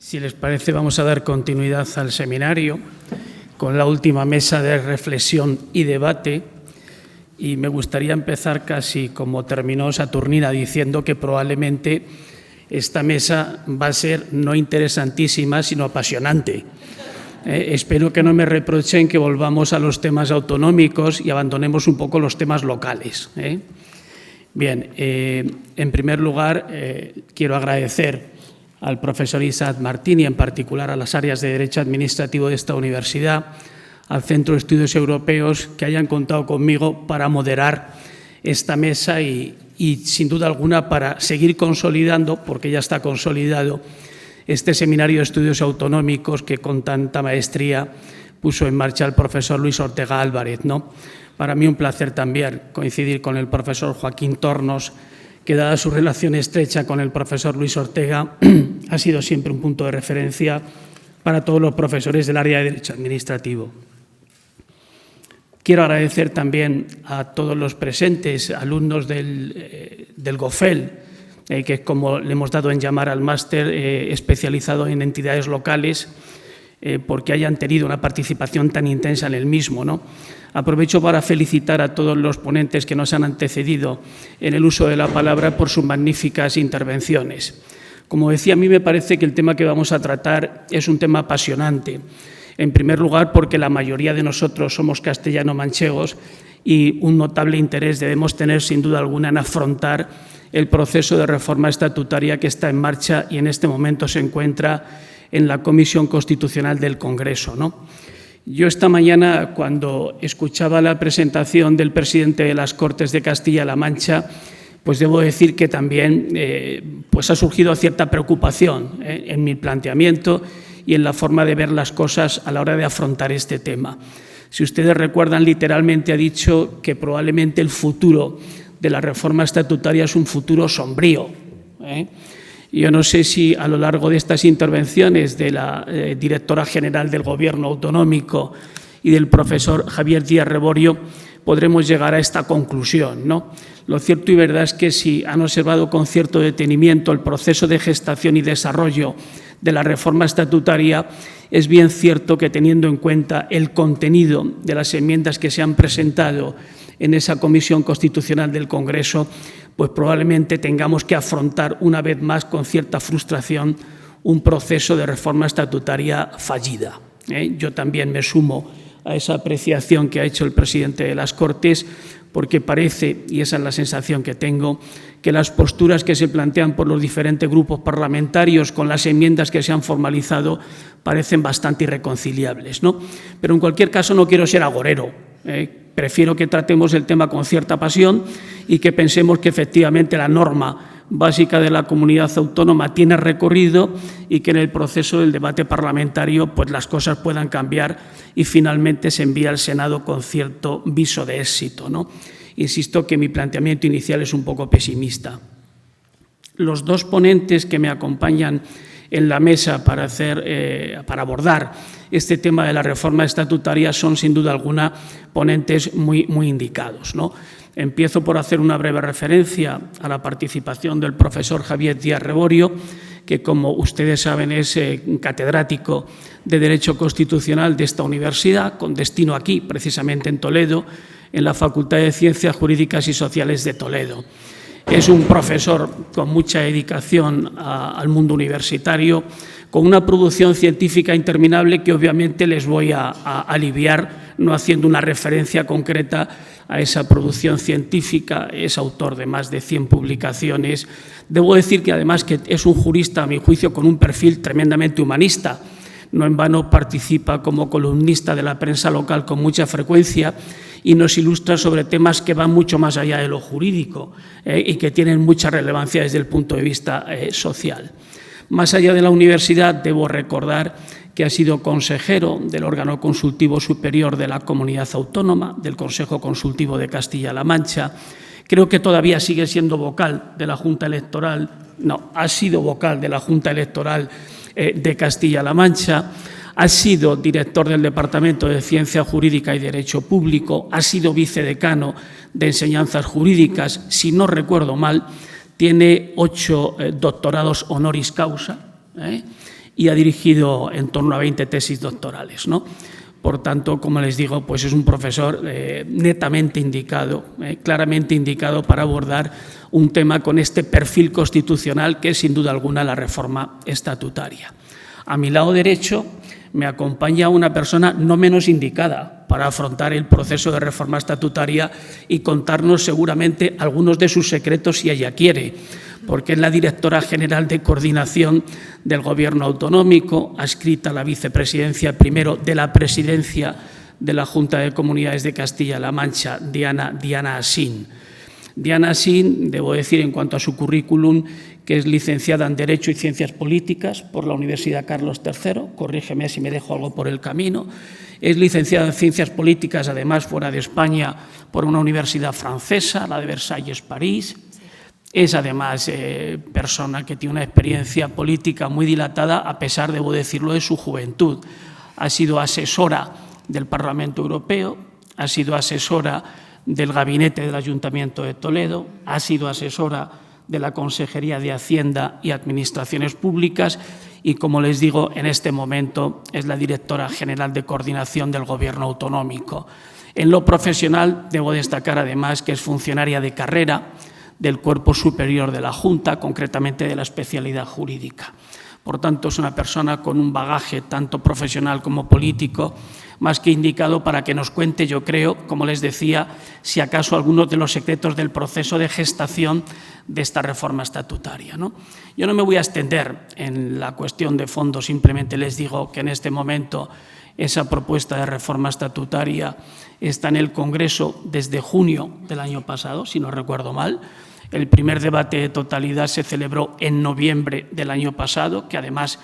Si les parece, vamos a dar continuidad al seminario con la última mesa de reflexión y debate. Y me gustaría empezar casi como terminó Saturnina, diciendo que probablemente esta mesa va a ser no interesantísima, sino apasionante. Espero que no me reprochen que volvamos a los temas autonómicos y abandonemos un poco los temas locales. Bien, en primer lugar, quiero agradecer al profesor Isaac Martín y en particular a las áreas de Derecho Administrativo de esta universidad, al Centro de Estudios Europeos, que hayan contado conmigo para moderar esta mesa y sin duda alguna para seguir consolidando, porque ya está consolidado, este seminario de estudios autonómicos que con tanta maestría puso en marcha el profesor Luis Ortega Álvarez, ¿no? Para mí un placer también coincidir con el profesor Joaquín Tornos, que dada su relación estrecha con el profesor Luis Ortega, ha sido siempre un punto de referencia para todos los profesores del área de Derecho Administrativo. Quiero agradecer también a todos los presentes, alumnos del GOFEL, que es como le hemos dado en llamar al máster especializado en entidades locales, porque hayan tenido una participación tan intensa en el mismo, ¿no? Aprovecho para felicitar a todos los ponentes que nos han antecedido en el uso de la palabra por sus magníficas intervenciones. Como decía, a mí me parece que el tema que vamos a tratar es un tema apasionante. En primer lugar, porque la mayoría de nosotros somos castellano-manchegos y un notable interés debemos tener, sin duda alguna, en afrontar el proceso de reforma estatutaria que está en marcha y en este momento se encuentra en la Comisión Constitucional del Congreso, ¿no? Yo esta mañana, cuando escuchaba la presentación del presidente de las Cortes de Castilla-La Mancha, pues debo decir que también pues ha surgido cierta preocupación en mi planteamiento y en la forma de ver las cosas a la hora de afrontar este tema. Si ustedes recuerdan, literalmente ha dicho que probablemente el futuro de la reforma estatutaria es un futuro sombrío. Yo no sé si a lo largo de estas intervenciones de la directora general del Gobierno autonómico y del profesor Javier Díaz Reborio podremos llegar a esta conclusión, ¿no? Lo cierto y verdad es que si han observado con cierto detenimiento el proceso de gestación y desarrollo de la reforma estatutaria, es bien cierto que teniendo en cuenta el contenido de las enmiendas que se han presentado en esa Comisión Constitucional del Congreso, pues probablemente tengamos que afrontar una vez más con cierta frustración un proceso de reforma estatutaria fallida. Yo también me sumo a esa apreciación que ha hecho el presidente de las Cortes, porque parece, y esa es la sensación que tengo, que las posturas que se plantean por los diferentes grupos parlamentarios con las enmiendas que se han formalizado parecen bastante irreconciliables, ¿no? Pero en cualquier caso no quiero ser agorero. Prefiero que tratemos el tema con cierta pasión y que pensemos que efectivamente la norma básica de la comunidad autónoma tiene recorrido y que en el proceso del debate parlamentario pues las cosas puedan cambiar y finalmente se envíe al Senado con cierto viso de éxito, ¿no? Insisto que mi planteamiento inicial es un poco pesimista. Los dos ponentes que me acompañan en la mesa para abordar este tema de la reforma estatutaria son sin duda alguna ponentes muy indicados, ¿no? Empiezo por hacer una breve referencia a la participación del profesor Javier Díaz Reborio, que como ustedes saben es catedrático de Derecho Constitucional de esta universidad, con destino aquí, precisamente en Toledo, en la Facultad de Ciencias Jurídicas y Sociales de Toledo. Es un profesor con mucha dedicación al mundo universitario, con una producción científica interminable que obviamente les voy a aliviar no haciendo una referencia concreta a esa producción científica. Es autor de más de 100 publicaciones. Debo decir que además que es un jurista, a mi juicio, con un perfil tremendamente humanista. No en vano participa como columnista de la prensa local con mucha frecuencia y nos ilustra sobre temas que van mucho más allá de lo jurídico y que tienen mucha relevancia desde el punto de vista social. Más allá de la universidad, debo recordar que ha sido consejero del órgano consultivo superior de la Comunidad Autónoma, del Consejo Consultivo de Castilla-La Mancha. Creo que todavía sigue siendo vocal de la Junta Electoral, ha sido vocal de la Junta Electoral de Castilla-La Mancha, ha sido director del Departamento de Ciencia Jurídica y Derecho Público, ha sido vicedecano de Enseñanzas Jurídicas, si no recuerdo mal, tiene 8 doctorados honoris causa, y ha dirigido en torno a 20 tesis doctorales, ¿no? Por tanto, como les digo, pues es un profesor netamente indicado, claramente indicado para abordar un tema con este perfil constitucional que es, sin duda alguna, la reforma estatutaria. A mi lado derecho me acompaña una persona no menos indicada para afrontar el proceso de reforma estatutaria y contarnos seguramente algunos de sus secretos si ella quiere, porque es la directora general de coordinación del Gobierno autonómico, adscrita a la vicepresidencia primero de la presidencia de la Junta de Comunidades de Castilla-La Mancha, Diana Asín. Diana Asín, debo decir en cuanto a su currículum, que es licenciada en Derecho y Ciencias Políticas por la Universidad Carlos III, corrígeme si me dejo algo por el camino, es licenciada en Ciencias Políticas, además fuera de España, por una universidad francesa, la de Versalles, París. Es además persona que tiene una experiencia política muy dilatada, a pesar, debo decirlo, de su juventud. Ha sido asesora del Parlamento Europeo, ha sido asesora del Gabinete del Ayuntamiento de Toledo, ha sido asesora de la Consejería de Hacienda y Administraciones Públicas y, como les digo, en este momento es la directora general de coordinación del Gobierno autonómico. En lo profesional, debo destacar además que es funcionaria de carrera del Cuerpo Superior de la Junta, concretamente de la especialidad jurídica. Por tanto, es una persona con un bagaje tanto profesional como político más que indicado para que nos cuente, yo creo, como les decía, si acaso algunos de los secretos del proceso de gestación de esta reforma estatutaria, ¿no? Yo no me voy a extender en la cuestión de fondo, simplemente les digo que en este momento esa propuesta de reforma estatutaria está en el Congreso desde junio del año pasado, si no recuerdo mal. El primer debate de totalidad se celebró en noviembre del año pasado, que además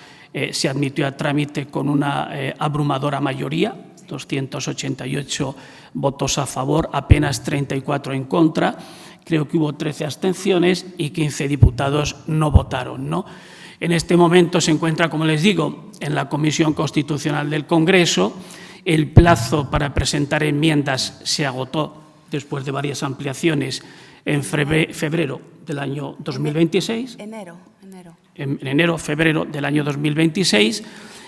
se admitió a trámite con una abrumadora mayoría, 288 votos a favor, apenas 34 en contra. Creo que hubo 13 abstenciones y 15 diputados no votaron, ¿no? En este momento se encuentra, como les digo, en la Comisión Constitucional del Congreso. El plazo para presentar enmiendas se agotó después de varias ampliaciones en febrero del año 2026. En enero, febrero del año 2026.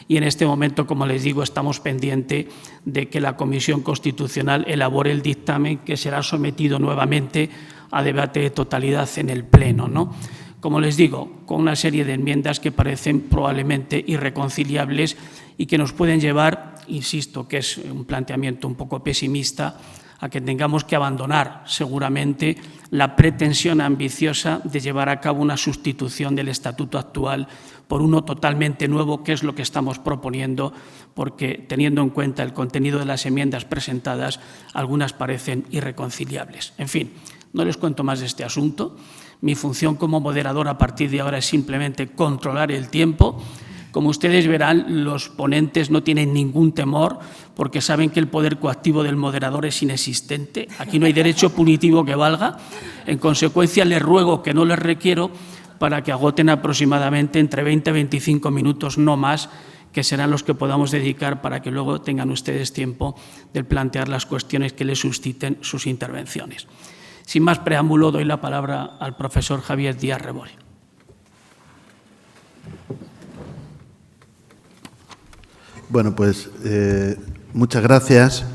Y en este momento, como les digo, estamos pendientes de que la Comisión Constitucional elabore el dictamen que será sometido nuevamente a debate de totalidad en el Pleno, ¿no? Como les digo, con una serie de enmiendas que parecen probablemente irreconciliables y que nos pueden llevar, insisto, que es un planteamiento un poco pesimista, a que tengamos que abandonar seguramente la pretensión ambiciosa de llevar a cabo una sustitución del estatuto actual por uno totalmente nuevo, que es lo que estamos proponiendo, porque teniendo en cuenta el contenido de las enmiendas presentadas, algunas parecen irreconciliables. En fin, no les cuento más de este asunto. Mi función como moderador a partir de ahora es simplemente controlar el tiempo. Como ustedes verán, los ponentes no tienen ningún temor porque saben que el poder coactivo del moderador es inexistente. Aquí no hay derecho punitivo que valga. En consecuencia, les ruego que no les requiero para que agoten aproximadamente entre 20 y 25 minutos, no más, que serán los que podamos dedicar para que luego tengan ustedes tiempo de plantear las cuestiones que les susciten sus intervenciones. Sin más preámbulo, doy la palabra al profesor Javier Díaz Reborio. Bueno, pues muchas gracias.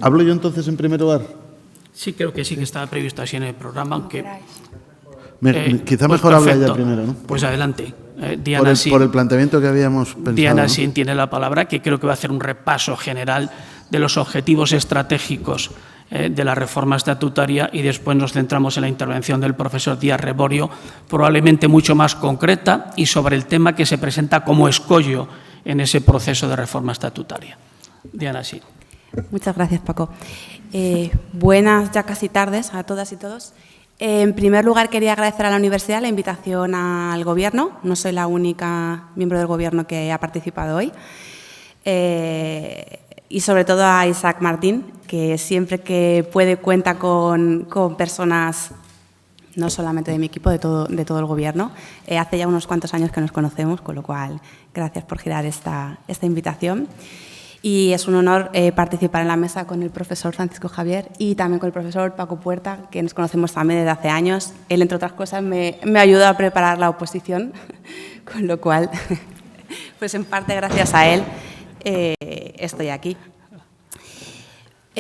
¿Hablo yo entonces en primer lugar? Sí, creo que sí que estaba previsto así en el programa, aunque... quizá pues mejor hable ella perfecto. primero, ¿no? Pues adelante. Diana Por el planteamiento que habíamos pensado. Diana ¿no? Asín tiene la palabra, que creo que va a hacer un repaso general de los objetivos estratégicos de la reforma estatutaria y después nos centramos en la intervención del profesor Díaz Reborio, probablemente mucho más concreta y sobre el tema que se presenta como escollo en ese proceso de reforma estatutaria. Diana Asín. Muchas gracias, Paco. Buenas, ya casi tardes, a todas y todos. En primer lugar, quería agradecer a la universidad la invitación al Gobierno. No soy la única miembro del Gobierno que ha participado hoy. Y sobre todo a Isaac Martín, que siempre que puede cuenta con personas, no solamente de mi equipo, de todo el Gobierno. Hace ya unos cuantos años que nos conocemos, con lo cual, gracias por girar esta invitación. Y es un honor participar en la mesa con el profesor Francisco Javier y también con el profesor Paco Puerta, que nos conocemos también desde hace años. Él, entre otras cosas, me ayudó a preparar la oposición, con lo cual Pues en parte gracias a él estoy aquí.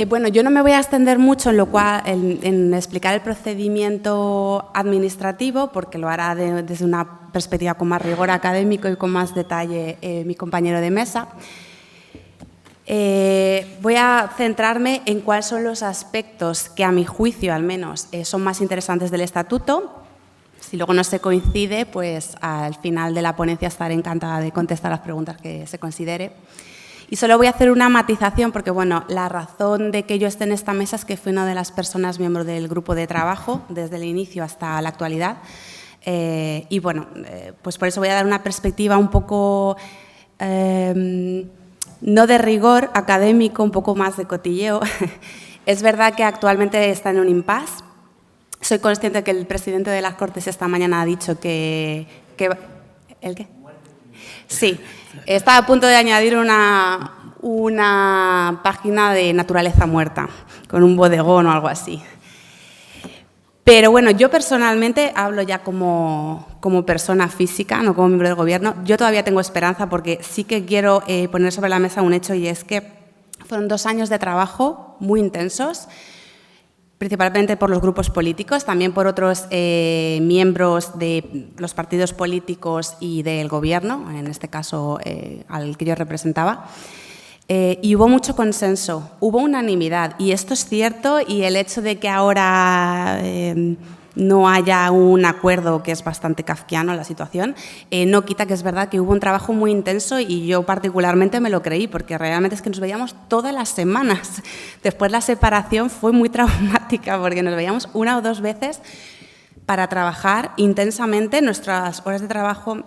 Bueno, yo no me voy a extender mucho en explicar el procedimiento administrativo, porque lo hará desde una perspectiva con más rigor académico y con más detalle mi compañero de mesa. Voy a centrarme en cuáles son los aspectos que, a mi juicio al menos, son más interesantes del estatuto. Si luego no se coincide, pues al final de la ponencia estaré encantada de contestar las preguntas que se considere. Y solo voy a hacer una matización porque, bueno, la razón de que yo esté en esta mesa es que fui una de las personas miembros del grupo de trabajo desde el inicio hasta la actualidad. Y, bueno, pues por eso voy a dar una perspectiva un poco, no de rigor académico, un poco más de cotilleo. Es verdad que actualmente está en un impasse. Soy consciente que el presidente de las Cortes esta mañana ha dicho que ¿el qué? Sí, está a punto de añadir una página de naturaleza muerta, con un bodegón o algo así. Pero bueno, yo personalmente hablo ya como persona física, no como miembro del Gobierno. Yo todavía tengo esperanza porque sí que quiero poner sobre la mesa un hecho, y es que fueron 2 años de trabajo muy intensos, principalmente por los grupos políticos, también por otros miembros de los partidos políticos y del Gobierno, en este caso al que yo representaba. Y hubo mucho consenso, hubo unanimidad, y esto es cierto, y el hecho de que ahora no haya un acuerdo, que es bastante kafkiano la situación, no quita que es verdad que hubo un trabajo muy intenso, y yo particularmente me lo creí, porque realmente es que nos veíamos todas las semanas. Después la separación fue muy traumática, porque nos veíamos 1 o 2 veces para trabajar intensamente nuestras horas de trabajo,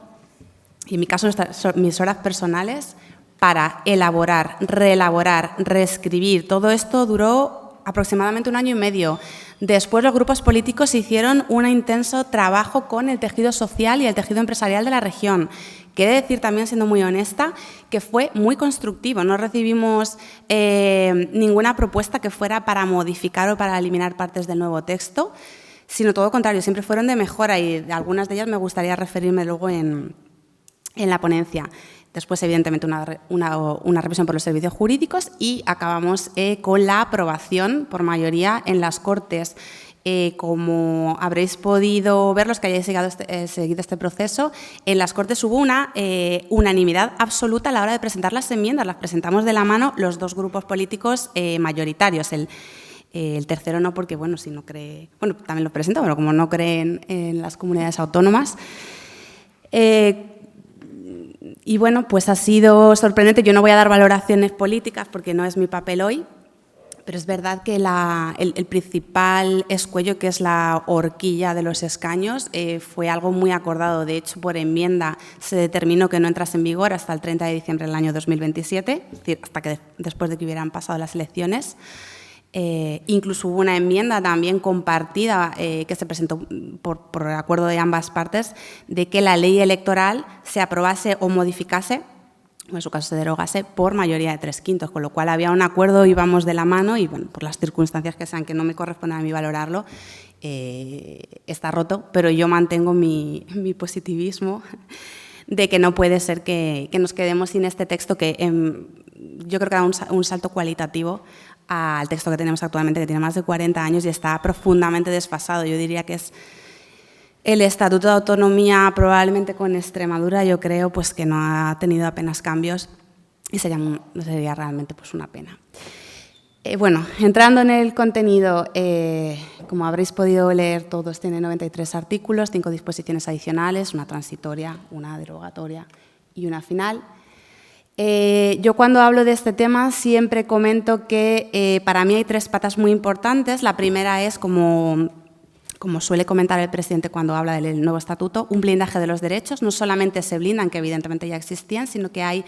y en mi caso mis horas personales, para elaborar, reelaborar, reescribir. Todo esto duró aproximadamente 1 año y medio. Después los grupos políticos hicieron un intenso trabajo con el tejido social y el tejido empresarial de la región. Quiero decir también, siendo muy honesta, que fue muy constructivo. No recibimos ninguna propuesta que fuera para modificar o para eliminar partes del nuevo texto, sino todo lo contrario, siempre fueron de mejora, y de algunas de ellas me gustaría referirme luego en la ponencia. Después, evidentemente, una revisión por los servicios jurídicos, y acabamos con la aprobación por mayoría en las Cortes. Como habréis podido ver los que hayáis seguido este proceso, en las Cortes hubo una unanimidad absoluta a la hora de presentar las enmiendas. Las presentamos de la mano los 2 grupos políticos mayoritarios. El tercero no, porque, bueno, si no cree… Bueno, también lo presento, pero como no creen en las comunidades autónomas… Y bueno, pues ha sido sorprendente. Yo no voy a dar valoraciones políticas porque no es mi papel hoy, pero es verdad que el principal escuello, que es la horquilla de los escaños, fue algo muy acordado. De hecho, por enmienda se determinó que no entrase en vigor hasta el 30 de diciembre del año 2027, es decir, hasta que después de que hubieran pasado las elecciones. Incluso hubo una enmienda también compartida que se presentó por acuerdo de ambas partes, de que la ley electoral se aprobase o modificase, o en su caso se derogase, por mayoría de 3/5, con lo cual había un acuerdo, íbamos de la mano, y bueno, por las circunstancias que sean, que no me corresponde a mí valorarlo, está roto, pero yo mantengo mi positivismo de que no puede ser que nos quedemos sin este texto, que yo creo que da un salto cualitativo al texto que tenemos actualmente, que tiene más de 40 años y está profundamente desfasado. Yo diría que es el Estatuto de Autonomía, probablemente con Extremadura, yo creo pues que no ha tenido apenas cambios, y sería realmente pues una pena. Bueno, entrando en el contenido, como habréis podido leer todos, tiene 93 artículos, 5 disposiciones adicionales, una transitoria, una derogatoria y una final. Yo cuando hablo de este tema siempre comento que para mí hay 3 patas muy importantes. La primera es, como suele comentar el presidente cuando habla del nuevo estatuto, un blindaje de los derechos. No solamente se blindan, que evidentemente ya existían, sino que hay,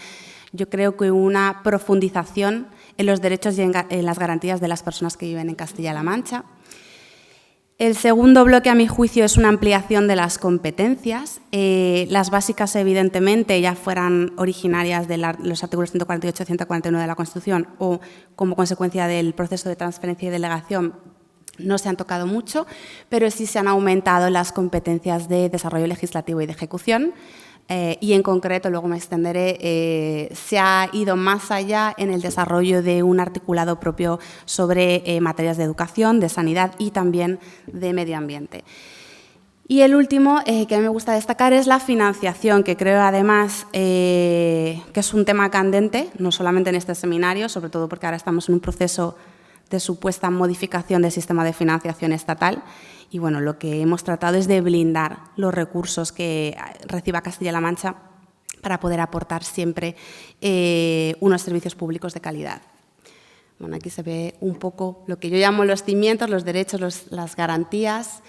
yo creo que una profundización en los derechos y en las garantías de las personas que viven en Castilla-La Mancha. El segundo bloque, a mi juicio, es una ampliación de las competencias. Las básicas, evidentemente, ya fueran originarias de los artículos 148 y 149 de la Constitución o como consecuencia del proceso de transferencia y delegación, no se han tocado mucho, pero sí se han aumentado las competencias de desarrollo legislativo y de ejecución. y en concreto, luego me extenderé, se ha ido más allá en el desarrollo de un articulado propio sobre materias de educación, de sanidad y también de medio ambiente. Y el último que a mí me gusta destacar es la financiación, que creo además que es un tema candente, no solamente en este seminario, sobre todo porque ahora estamos en un proceso de supuesta modificación del sistema de financiación estatal. Y bueno, lo que hemos tratado es de blindar los recursos que reciba Castilla-La Mancha para poder aportar siempre unos servicios públicos de calidad. Bueno, aquí se ve un poco lo que yo llamo los cimientos, los derechos, las garantías,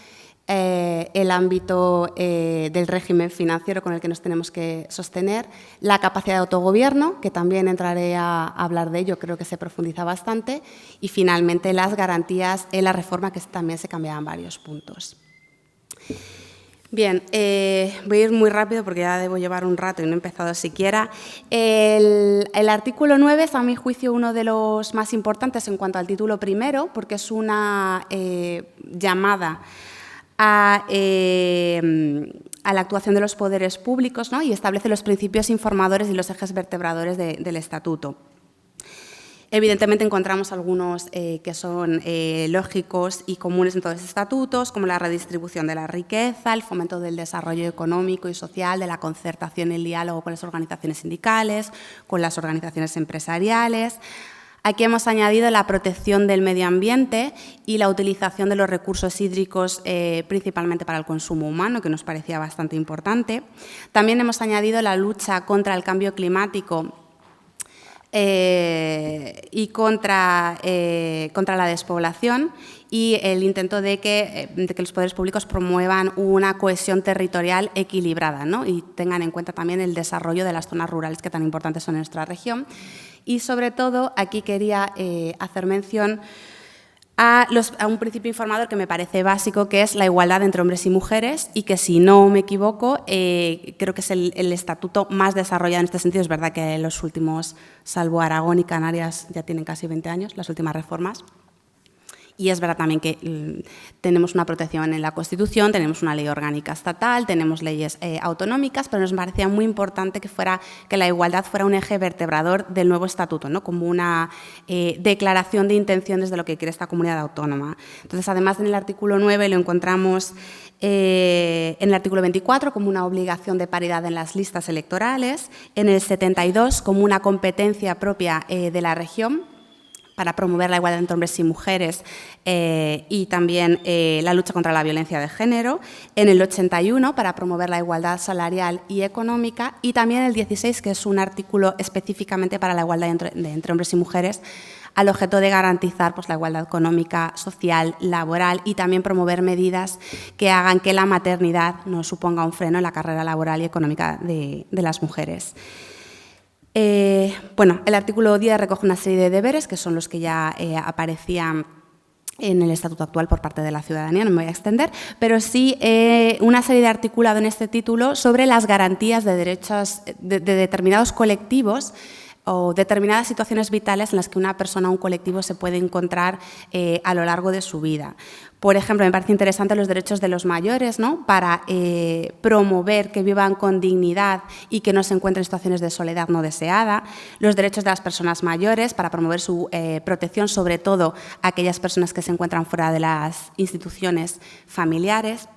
el ámbito del régimen financiero con el que nos tenemos que sostener, la capacidad de autogobierno, que también entraré a hablar de ello, creo que se profundiza bastante, y finalmente las garantías en la reforma, que también se cambiaban varios puntos. Bien, voy a ir muy rápido porque ya debo llevar un rato y no he empezado siquiera. El artículo 9 es, a mi juicio, uno de los más importantes en cuanto al título primero, porque es una llamada a la actuación de los poderes públicos, ¿no? Y establece los principios informadores y los ejes vertebradores del Estatuto. Evidentemente encontramos algunos que son lógicos y comunes en todos los estatutos, como la redistribución de la riqueza, el fomento del desarrollo económico y social, de la concertación y el diálogo con las organizaciones sindicales, con las organizaciones empresariales. Aquí hemos añadido la protección del medio ambiente y la utilización de los recursos hídricos principalmente para el consumo humano, que nos parecía bastante importante. También hemos añadido la lucha contra el cambio climático y contra la despoblación y el intento de que los poderes públicos promuevan una cohesión territorial equilibrada, ¿no? Y tengan en cuenta también el desarrollo de las zonas rurales que tan importantes son en nuestra región. Y, sobre todo, aquí quería hacer mención a un principio informador que me parece básico, que es la igualdad entre hombres y mujeres, y que, si no me equivoco, creo que es el estatuto más desarrollado en este sentido. Es verdad que los últimos, salvo Aragón y Canarias, ya tienen casi 20 años, las últimas reformas. Y es verdad también que tenemos una protección en la Constitución, tenemos una ley orgánica estatal, tenemos leyes autonómicas, pero nos parecía muy importante que la igualdad fuera un eje vertebrador del nuevo estatuto, ¿no? Como una declaración de intenciones de lo que quiere esta comunidad autónoma. Entonces, además, en el artículo 9 lo encontramos en el artículo 24 como una obligación de paridad en las listas electorales, en el 72 como una competencia propia de la región, para promover la igualdad entre hombres y mujeres y también la lucha contra la violencia de género, en el 81 para promover la igualdad salarial y económica, y también el 16, que es un artículo específicamente para la igualdad entre hombres y mujeres, al objeto de garantizar, pues, la igualdad económica, social, laboral, y también promover medidas que hagan que la maternidad no suponga un freno en la carrera laboral y económica de las mujeres. Bueno, el artículo 10 recoge una serie de deberes, que son los que ya aparecían en el estatuto actual por parte de la ciudadanía, no me voy a extender, pero sí una serie de articulado en este título sobre las garantías de derechos de determinados colectivos o determinadas situaciones vitales en las que una persona o un colectivo se puede encontrar a lo largo de su vida. Por ejemplo, me parece interesante los derechos de los mayores, ¿no? Para promover que vivan con dignidad y que no se encuentren en situaciones de soledad no deseada. Los derechos de las personas mayores para promover su protección, sobre todo a aquellas personas que se encuentran fuera de las instituciones familiares.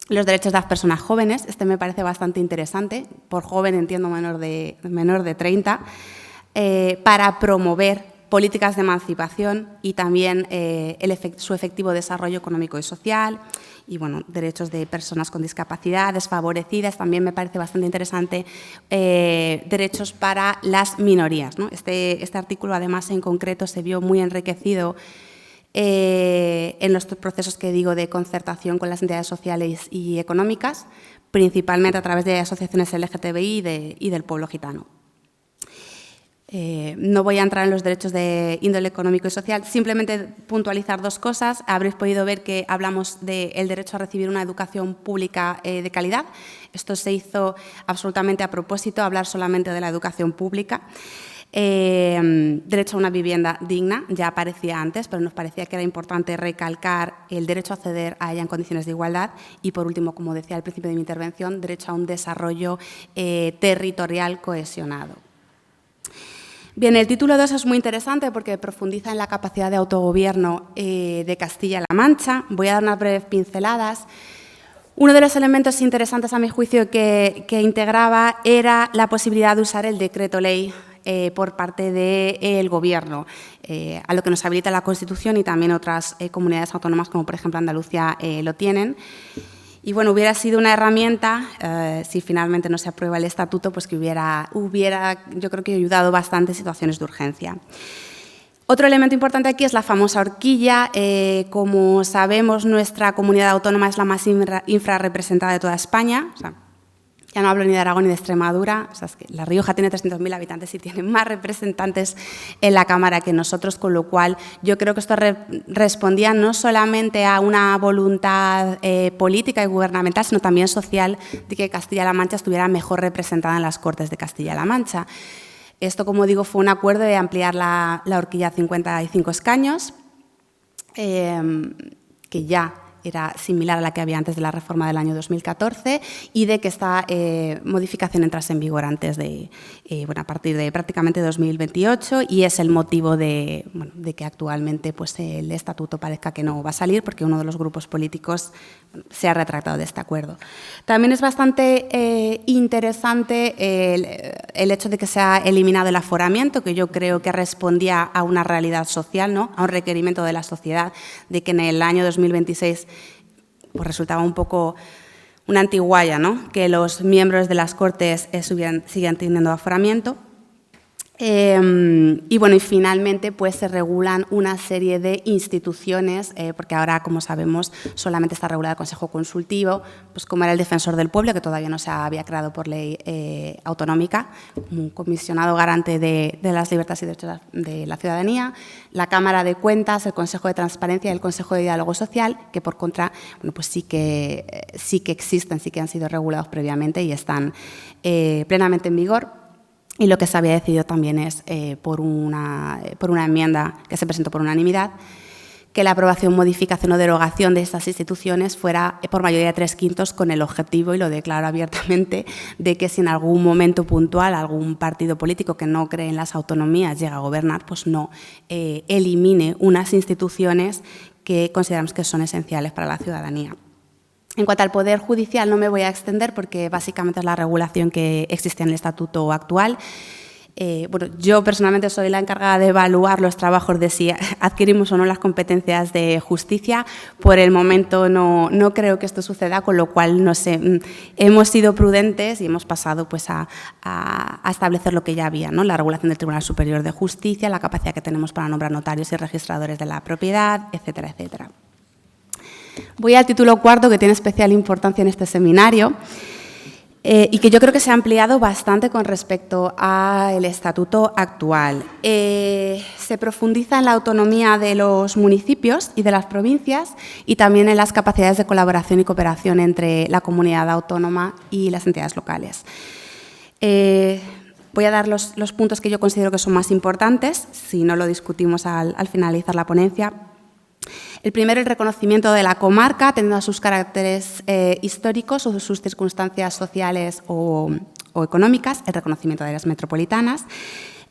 Los derechos de las personas jóvenes, este me parece bastante interesante, por joven entiendo menor de 30, para promover políticas de emancipación y también su efectivo desarrollo económico y social, y bueno, derechos de personas con discapacidad, desfavorecidas, también me parece bastante interesante, derechos para las minorías, ¿no? Este artículo, además, en concreto, se vio muy enriquecido en los procesos que digo de concertación con las entidades sociales y económicas, principalmente a través de asociaciones LGTBI y del pueblo gitano. No voy a entrar en los derechos de índole económico y social, simplemente puntualizar dos cosas. Habréis podido ver que hablamos del derecho a recibir una educación pública de calidad. Esto se hizo absolutamente a propósito, hablar solamente de la educación pública. Derecho a una vivienda digna, ya aparecía antes, pero nos parecía que era importante recalcar el derecho a acceder a ella en condiciones de igualdad y, por último, como decía al principio de mi intervención, derecho a un desarrollo territorial cohesionado. Bien, el título 2 es muy interesante porque profundiza en la capacidad de autogobierno de Castilla-La Mancha. Voy a dar unas breves pinceladas. Uno de los elementos interesantes, a mi juicio, que integraba era la posibilidad de usar el decreto ley por parte del Gobierno, a lo que nos habilita la Constitución y también otras comunidades autónomas, como por ejemplo Andalucía, lo tienen. Y bueno, hubiera sido una herramienta, si finalmente no se aprueba el estatuto, pues que hubiera yo creo que ayudado bastante en situaciones de urgencia. Otro elemento importante aquí es la famosa horquilla. Como sabemos, nuestra comunidad autónoma es la más infrarrepresentada de toda España. O sea, ya no hablo ni de Aragón ni de Extremadura. O sea, es que La Rioja tiene 300.000 habitantes y tiene más representantes en la Cámara que nosotros, con lo cual yo creo que esto respondía no solamente a una voluntad política y gubernamental, sino también social, de que Castilla-La Mancha estuviera mejor representada en las Cortes de Castilla-La Mancha. Esto, como digo, fue un acuerdo de ampliar la horquilla a 55 escaños, que ya era similar a la que había antes de la reforma del año 2014 y de que esta modificación entrase en vigor antes de, a partir de prácticamente 2028, y es el motivo de que actualmente pues, el estatuto parezca que no va a salir porque uno de los grupos políticos se ha retractado de este acuerdo. También es bastante interesante el hecho de que se ha eliminado el aforamiento, que yo creo que respondía a una realidad social, ¿no? A un requerimiento de la sociedad, de que en el año 2026 pues resultaba un poco una antigualla, ¿no? Que los miembros de las Cortes sigan teniendo aforamiento. Y bueno, y finalmente pues se regulan una serie de instituciones, porque ahora, como sabemos, solamente está regulado el Consejo Consultivo, pues como era el Defensor del Pueblo, que todavía no se había creado por ley autonómica, un comisionado garante de las libertades y derechos de la ciudadanía, la Cámara de Cuentas, el Consejo de Transparencia y el Consejo de Diálogo Social, que por contra, bueno, pues sí que existen, sí que han sido regulados previamente y están plenamente en vigor. Y lo que se había decidido también es, por una enmienda que se presentó por unanimidad, que la aprobación, modificación o derogación de estas instituciones fuera por mayoría de 3/5, con el objetivo, y lo declaro abiertamente, de que si en algún momento puntual algún partido político que no cree en las autonomías llega a gobernar, pues no elimine unas instituciones que consideramos que son esenciales para la ciudadanía. En cuanto al Poder Judicial, no me voy a extender porque básicamente es la regulación que existe en el estatuto actual. Bueno, yo personalmente soy la encargada de evaluar los trabajos de si adquirimos o no las competencias de justicia. Por el momento no creo que esto suceda, con lo cual no sé, hemos sido prudentes y hemos pasado pues, a establecer lo que ya había, ¿no? La regulación del Tribunal Superior de Justicia, la capacidad que tenemos para nombrar notarios y registradores de la propiedad, etcétera, etcétera. Voy al título 4, que tiene especial importancia en este seminario y que yo creo que se ha ampliado bastante con respecto al estatuto actual. Se profundiza en la autonomía de los municipios y de las provincias y también en las capacidades de colaboración y cooperación entre la comunidad autónoma y las entidades locales. Voy a dar los puntos que yo considero que son más importantes, si no lo discutimos al finalizar la ponencia. El primero, el reconocimiento de la comarca, atendiendo a sus caracteres históricos o sus circunstancias sociales o económicas, el reconocimiento de áreas metropolitanas,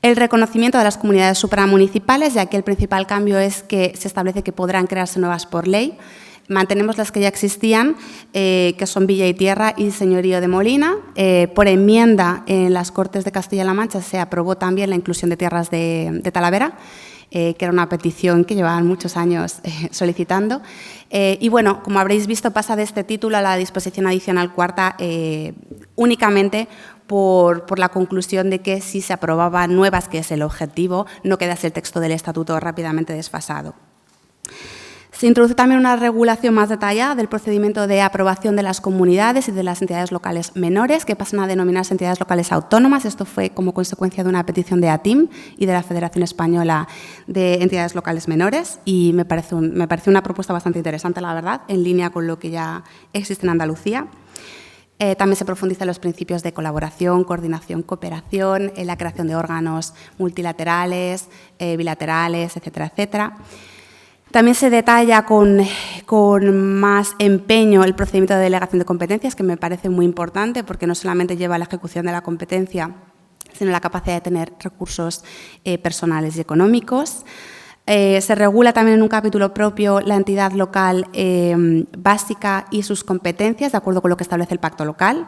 el reconocimiento de las comunidades supramunicipales, ya que el principal cambio es que se establece que podrán crearse nuevas por ley. Mantenemos las que ya existían, que son Villa y Tierra y Señorío de Molina. Por enmienda, en las Cortes de Castilla-La Mancha se aprobó también la inclusión de tierras de Talavera, que era una petición que llevaban muchos años solicitando. Y bueno, como habréis visto, pasa de este título a la disposición adicional cuarta únicamente por la conclusión de que si se aprobaban nuevas, que es el objetivo, no quedase el texto del estatuto rápidamente desfasado. Se introduce también una regulación más detallada del procedimiento de aprobación de las comunidades y de las entidades locales menores, que pasan a denominarse entidades locales autónomas. Esto fue como consecuencia de una petición de ATIM y de la Federación Española de Entidades Locales Menores, y me parece una propuesta bastante interesante, la verdad, en línea con lo que ya existe en Andalucía. También se profundiza en los principios de colaboración, coordinación, cooperación, en la creación de órganos multilaterales, bilaterales, etcétera, etcétera. También se detalla con más empeño el procedimiento de delegación de competencias, que me parece muy importante porque no solamente lleva a la ejecución de la competencia, sino la capacidad de tener recursos personales y económicos. Se regula también en un capítulo propio la entidad local básica y sus competencias, de acuerdo con lo que establece el pacto local.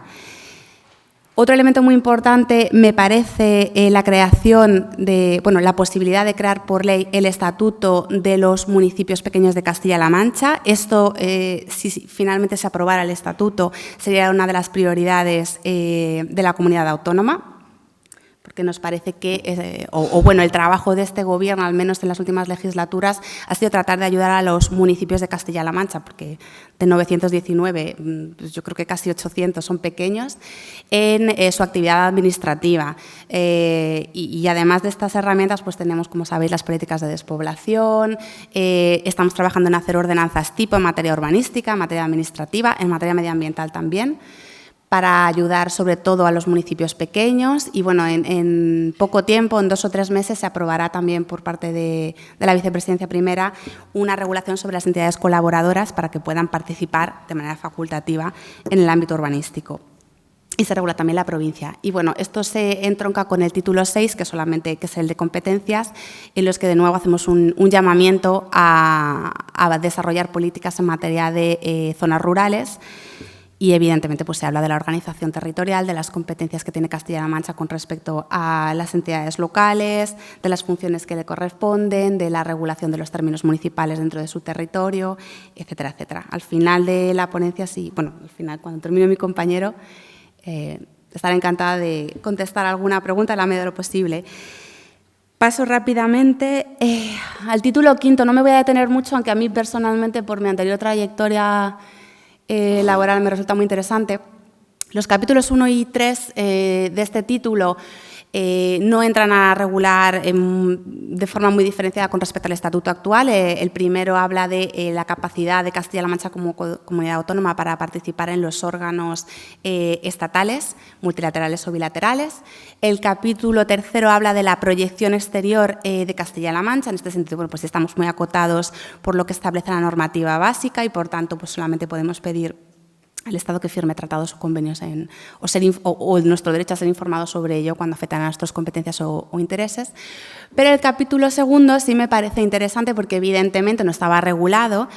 Otro elemento muy importante me parece la creación la posibilidad de crear por ley el estatuto de los municipios pequeños de Castilla-La Mancha. Esto, si finalmente se aprobara el estatuto, sería una de las prioridades de la comunidad autónoma, porque nos parece que, el trabajo de este Gobierno, al menos en las últimas legislaturas, ha sido tratar de ayudar a los municipios de Castilla-La Mancha, porque de 919, pues yo creo que casi 800 son pequeños, en su actividad administrativa. Y además de estas herramientas, pues tenemos, como sabéis, las políticas de despoblación, estamos trabajando en hacer ordenanzas tipo en materia urbanística, en materia administrativa, en materia medioambiental también, para ayudar sobre todo a los municipios pequeños y en poco tiempo, en 2 o 3 meses, se aprobará también por parte de la Vicepresidencia Primera una regulación sobre las entidades colaboradoras para que puedan participar de manera facultativa en el ámbito urbanístico. Y se regula también la provincia. Y esto se entronca con el título 6, que es el de competencias, en los que de nuevo hacemos un llamamiento a desarrollar políticas en materia de zonas rurales. Y, evidentemente, pues se habla de la organización territorial, de las competencias que tiene Castilla-La Mancha con respecto a las entidades locales, de las funciones que le corresponden, de la regulación de los términos municipales dentro de su territorio, etcétera, etcétera. Al final de la ponencia, cuando termine mi compañero, estaré encantada de contestar alguna pregunta en la medida de lo posible. Paso rápidamente al título 5. No me voy a detener mucho, aunque a mí personalmente, por mi anterior trayectoria laboral, me resulta muy interesante. Los capítulos 1 y 3 de este título no entran a regular de forma muy diferenciada con respecto al estatuto actual. El primero habla de la capacidad de Castilla-La Mancha como comunidad autónoma para participar en los órganos estatales, multilaterales o bilaterales. El capítulo 3 habla de la proyección exterior de Castilla-La Mancha. En este sentido, pues estamos muy acotados por lo que establece la normativa básica y, por tanto, pues solamente podemos pedir al Estado que firme tratados o convenios o nuestro derecho a ser informados sobre ello cuando afectan a nuestras competencias o intereses. Pero el capítulo 2 sí me parece interesante porque, evidentemente, no estaba regulado,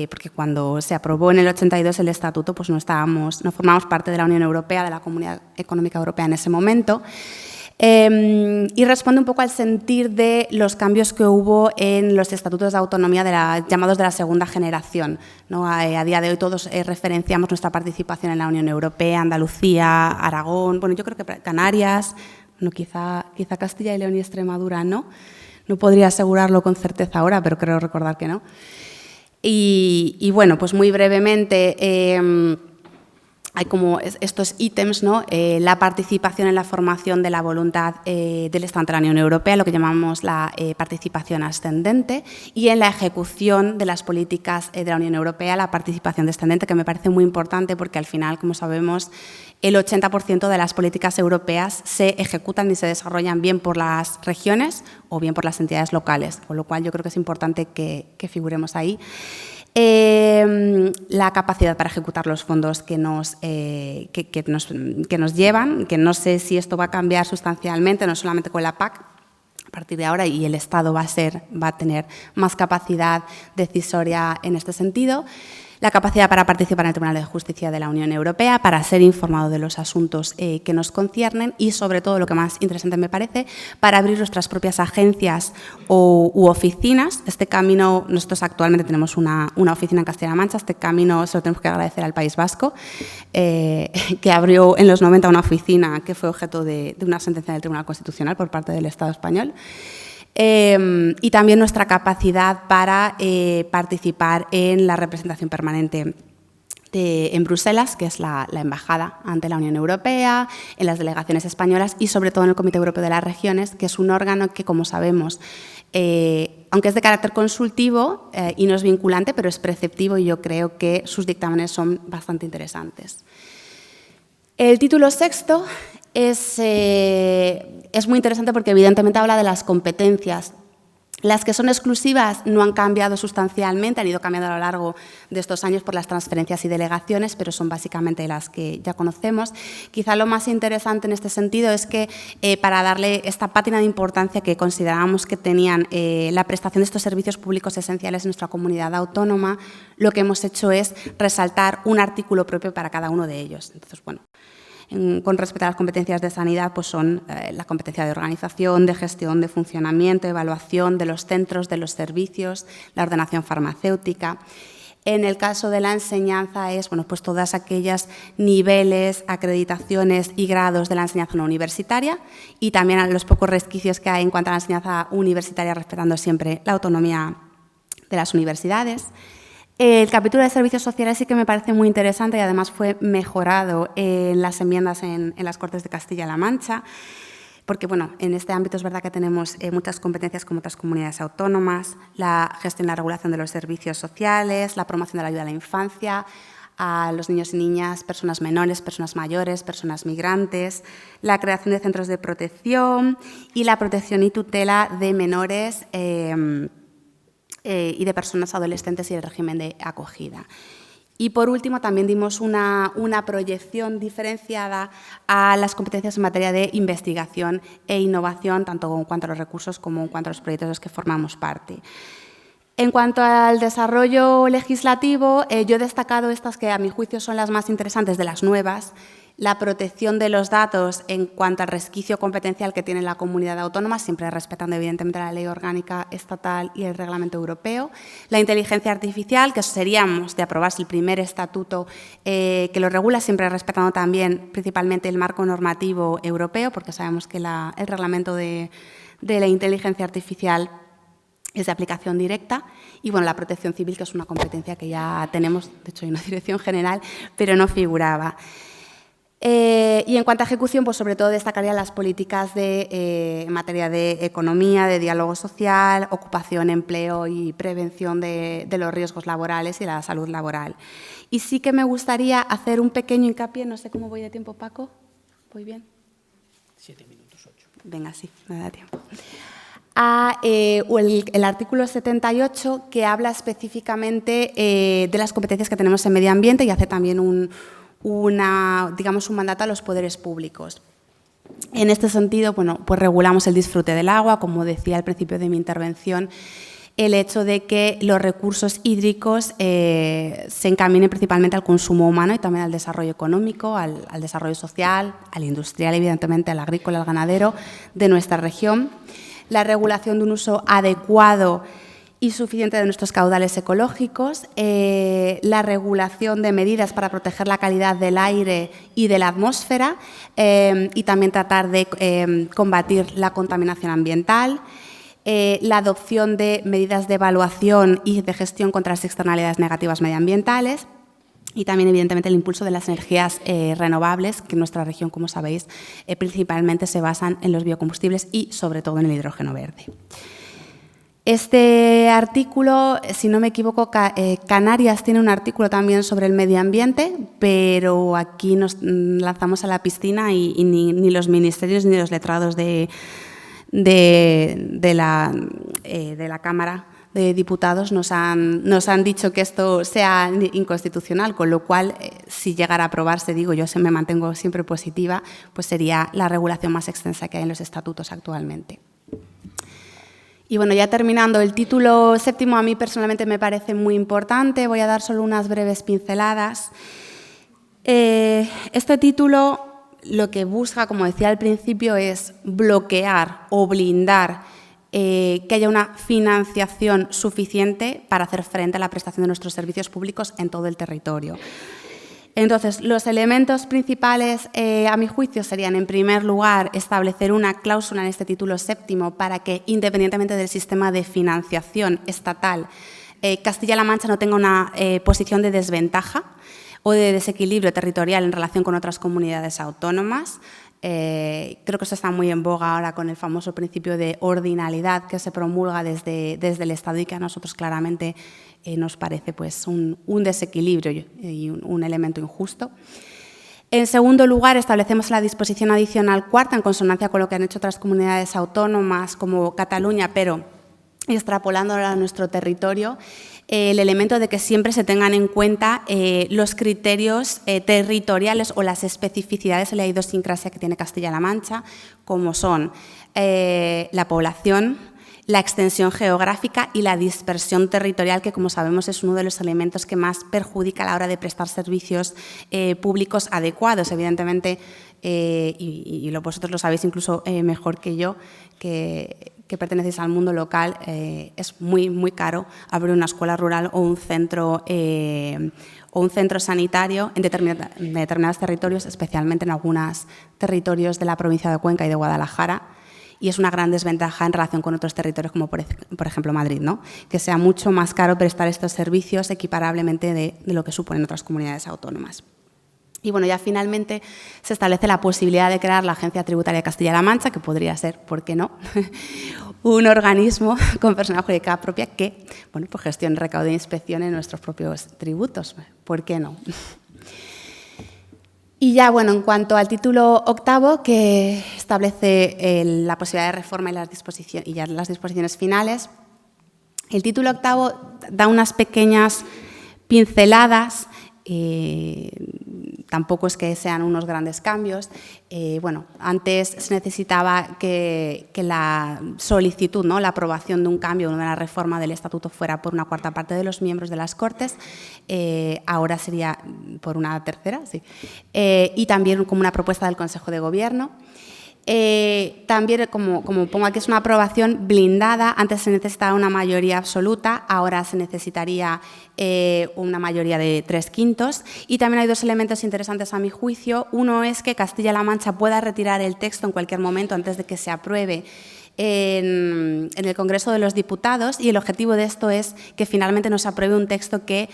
porque cuando se aprobó en el 82 el Estatuto, pues no formábamos parte de la Unión Europea, de la Comunidad Económica Europea en ese momento. Y responde un poco al sentir de los cambios que hubo en los estatutos de autonomía llamados de la segunda generación, ¿no? A día de hoy todos referenciamos nuestra participación en la Unión Europea, Andalucía, Aragón, yo creo que Canarias, quizá Castilla y León y Extremadura no podría asegurarlo con certeza ahora, pero creo recordar que no. Y pues muy brevemente, hay como estos ítems, ¿no? La participación en la formación de la voluntad del Estado ante la Unión Europea, lo que llamamos la participación ascendente, y en la ejecución de las políticas de la Unión Europea, la participación descendente, que me parece muy importante porque, al final, como sabemos, el 80% de las políticas europeas se ejecutan y se desarrollan bien por las regiones o bien por las entidades locales, con lo cual yo creo que es importante que figuremos ahí. La capacidad para ejecutar los fondos que nos llevan, que no sé si esto va a cambiar sustancialmente, no solamente con la PAC, a partir de ahora, y el Estado va a tener más capacidad decisoria en este sentido. La capacidad para participar en el Tribunal de Justicia de la Unión Europea, para ser informado de los asuntos que nos conciernen y, sobre todo, lo que más interesante me parece, para abrir nuestras propias agencias u oficinas. Este camino, nosotros actualmente tenemos una oficina en Castilla-La Mancha, este camino se lo tenemos que agradecer al País Vasco, que abrió en los 90 una oficina que fue objeto de una sentencia del Tribunal Constitucional por parte del Estado español. Y también nuestra capacidad para participar en la representación permanente en Bruselas, que es la embajada ante la Unión Europea, en las delegaciones españolas y, sobre todo, en el Comité Europeo de las Regiones, que es un órgano que, como sabemos, aunque es de carácter consultivo y no es vinculante, pero es preceptivo, y yo creo que sus dictámenes son bastante interesantes. El título sexto es muy interesante porque evidentemente habla de las competencias. Las que son exclusivas no han cambiado sustancialmente, han ido cambiando a lo largo de estos años por las transferencias y delegaciones, pero son básicamente las que ya conocemos. Quizá lo más interesante en este sentido es que para darle esta pátina de importancia que considerábamos que tenían la prestación de estos servicios públicos esenciales en nuestra comunidad autónoma, lo que hemos hecho es resaltar un artículo propio para cada uno de ellos. Entonces, bueno, con respecto a las competencias de sanidad, pues son la competencia de organización, de gestión, de funcionamiento, evaluación de los centros, de los servicios, la ordenación farmacéutica. En el caso de la enseñanza es, bueno, pues todas aquellas niveles, acreditaciones y grados de la enseñanza no universitaria y también los pocos resquicios que hay en cuanto a la enseñanza universitaria, respetando siempre la autonomía de las universidades. El capítulo de servicios sociales sí que me parece muy interesante y además fue mejorado en las enmiendas en las Cortes de Castilla-La Mancha, porque bueno, en este ámbito es verdad que tenemos muchas competencias como otras comunidades autónomas, la gestión y la regulación de los servicios sociales, la promoción de la ayuda a la infancia, a los niños y niñas, personas menores, personas mayores, personas migrantes, la creación de centros de protección y la protección y tutela de menores y de personas adolescentes y el régimen de acogida. Y, por último, también dimos una proyección diferenciada a las competencias en materia de investigación e innovación, tanto en cuanto a los recursos como en cuanto a los proyectos de los que formamos parte. En cuanto al desarrollo legislativo, yo he destacado estas que, a mi juicio, son las más interesantes de las nuevas. La protección de los datos en cuanto al resquicio competencial que tiene la comunidad autónoma, siempre respetando evidentemente la ley orgánica estatal y el reglamento europeo. La inteligencia artificial, que seríamos de aprobarse el primer estatuto que lo regula, siempre respetando también principalmente el marco normativo europeo, porque sabemos que el reglamento de la inteligencia artificial es de aplicación directa, y bueno, la protección civil, que es una competencia que ya tenemos, de hecho hay una dirección general, pero no figuraba. Y en cuanto a ejecución, pues sobre todo destacaría las políticas en materia de economía, de diálogo social, ocupación, empleo y prevención de los riesgos laborales y la salud laboral. Y sí que me gustaría hacer un pequeño hincapié, no sé cómo voy de tiempo, Paco. ¿Voy bien? 7 minutos 8. Venga, sí, me da tiempo. El artículo 78, que habla específicamente de las competencias que tenemos en medio ambiente y hace también un mandato a los poderes públicos. En este sentido, bueno, pues regulamos el disfrute del agua, como decía al principio de mi intervención, el hecho de que los recursos hídricos se encaminen principalmente al consumo humano y también al desarrollo económico, al desarrollo social, al industrial, evidentemente, al agrícola, al ganadero de nuestra región. La regulación de un uso adecuado y suficiente de nuestros caudales ecológicos, la regulación de medidas para proteger la calidad del aire y de la atmósfera y también tratar de combatir la contaminación ambiental, la adopción de medidas de evaluación y de gestión contra las externalidades negativas medioambientales y también, evidentemente, el impulso de las energías renovables, que en nuestra región, como sabéis, principalmente se basan en los biocombustibles y, sobre todo, en el hidrógeno verde. Este artículo, si no me equivoco, Canarias tiene un artículo también sobre el medio ambiente, pero aquí nos lanzamos a la piscina y ni los ministerios ni los letrados de la Cámara de Diputados nos han dicho que esto sea inconstitucional, con lo cual, si llegara a aprobarse, digo, yo me mantengo siempre positiva, pues sería la regulación más extensa que hay en los estatutos actualmente. Y bueno, ya terminando, el título séptimo a mí personalmente me parece muy importante, voy a dar solo unas breves pinceladas. Este título lo que busca, como decía al principio, es bloquear o blindar que haya una financiación suficiente para hacer frente a la prestación de nuestros servicios públicos en todo el territorio. Entonces, los elementos principales, a mi juicio, serían, en primer lugar, establecer una cláusula en este título séptimo para que, independientemente del sistema de financiación estatal, Castilla-La Mancha no tenga una posición de desventaja o de desequilibrio territorial en relación con otras comunidades autónomas. Creo que esto está muy en boga ahora con el famoso principio de ordinalidad que se promulga desde el Estado y que a nosotros claramente nos parece pues, un desequilibrio y un elemento injusto. En segundo lugar, establecemos la disposición adicional cuarta, en consonancia con lo que han hecho otras comunidades autónomas como Cataluña, pero extrapolándola a nuestro territorio, el elemento de que siempre se tengan en cuenta los criterios territoriales o las especificidades en la idiosincrasia que tiene Castilla-La Mancha, como son la población, la extensión geográfica y la dispersión territorial, que, como sabemos, es uno de los elementos que más perjudica a la hora de prestar servicios públicos adecuados. Evidentemente, y vosotros lo sabéis incluso mejor que yo, que pertenecéis al mundo local, es muy, muy caro abrir una escuela rural o un centro sanitario en determinados territorios, especialmente en algunos territorios de la provincia de Cuenca y de Guadalajara. Y es una gran desventaja en relación con otros territorios como, por ejemplo, Madrid, ¿no? Que sea mucho más caro prestar estos servicios equiparablemente de lo que suponen otras comunidades autónomas. Y bueno, ya finalmente se establece la posibilidad de crear la Agencia Tributaria de Castilla-La Mancha, que podría ser, ¿por qué no?, un organismo con personalidad jurídica propia que, bueno, pues gestione, recaude e inspeccione nuestros propios tributos. ¿Por qué no? Y ya, bueno, en cuanto al título octavo, que establece la posibilidad de reforma y las disposiciones finales, el título octavo da unas pequeñas pinceladas, tampoco es que sean unos grandes cambios. Bueno, antes se necesitaba que la solicitud, ¿no?, la aprobación de un cambio, de una reforma del estatuto fuera por una cuarta parte de los miembros de las Cortes, ahora sería por una tercera, sí, y también como una propuesta del Consejo de Gobierno. También, como pongo aquí, es una aprobación blindada. Antes se necesitaba una mayoría absoluta, ahora se necesitaría una mayoría de 3/5. Y también hay dos elementos interesantes a mi juicio. Uno es que Castilla-La Mancha pueda retirar el texto en cualquier momento antes de que se apruebe en el Congreso de los Diputados, y el objetivo de esto es que finalmente no se apruebe un texto que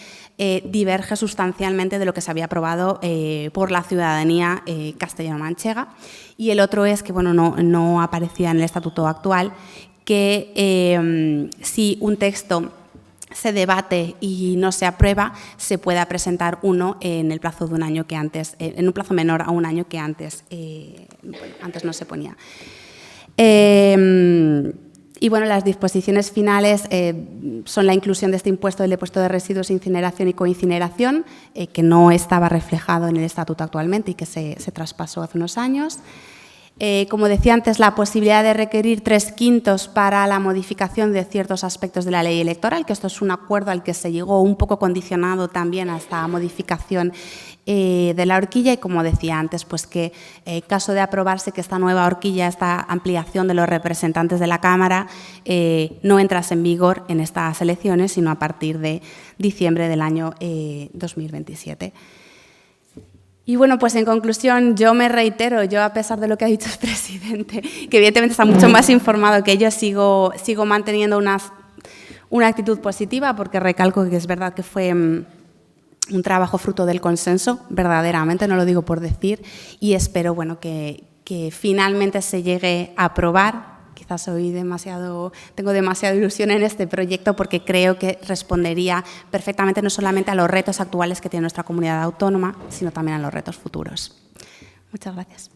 diverge sustancialmente de lo que se había aprobado por la ciudadanía castellano-manchega. Y el otro es que, bueno, no aparecía en el estatuto actual, que si un texto se debate y no se aprueba, se pueda presentar uno en el plazo de un año que antes, en un plazo menor a un año que antes no se ponía. Y bueno, las disposiciones finales son la inclusión de este impuesto del depósito de residuos, incineración y coincineración, que no estaba reflejado en el estatuto actualmente y que se traspasó hace unos años. Como decía antes, la posibilidad de requerir 3/5 para la modificación de ciertos aspectos de la ley electoral, que esto es un acuerdo al que se llegó un poco condicionado también a esta modificación de la horquilla, y como decía antes, pues que en caso de aprobarse que esta nueva horquilla, esta ampliación de los representantes de la Cámara, no entrase en vigor en estas elecciones, sino a partir de diciembre del año 2027. Y bueno, pues en conclusión, yo me reitero, yo a pesar de lo que ha dicho el presidente, que evidentemente está mucho más informado que yo, sigo manteniendo una actitud positiva, porque recalco que es verdad que fue un trabajo fruto del consenso, verdaderamente, no lo digo por decir, y espero, bueno, que finalmente se llegue a aprobar. Quizás tengo demasiada ilusión en este proyecto, porque creo que respondería perfectamente no solamente a los retos actuales que tiene nuestra comunidad autónoma, sino también a los retos futuros. Muchas gracias.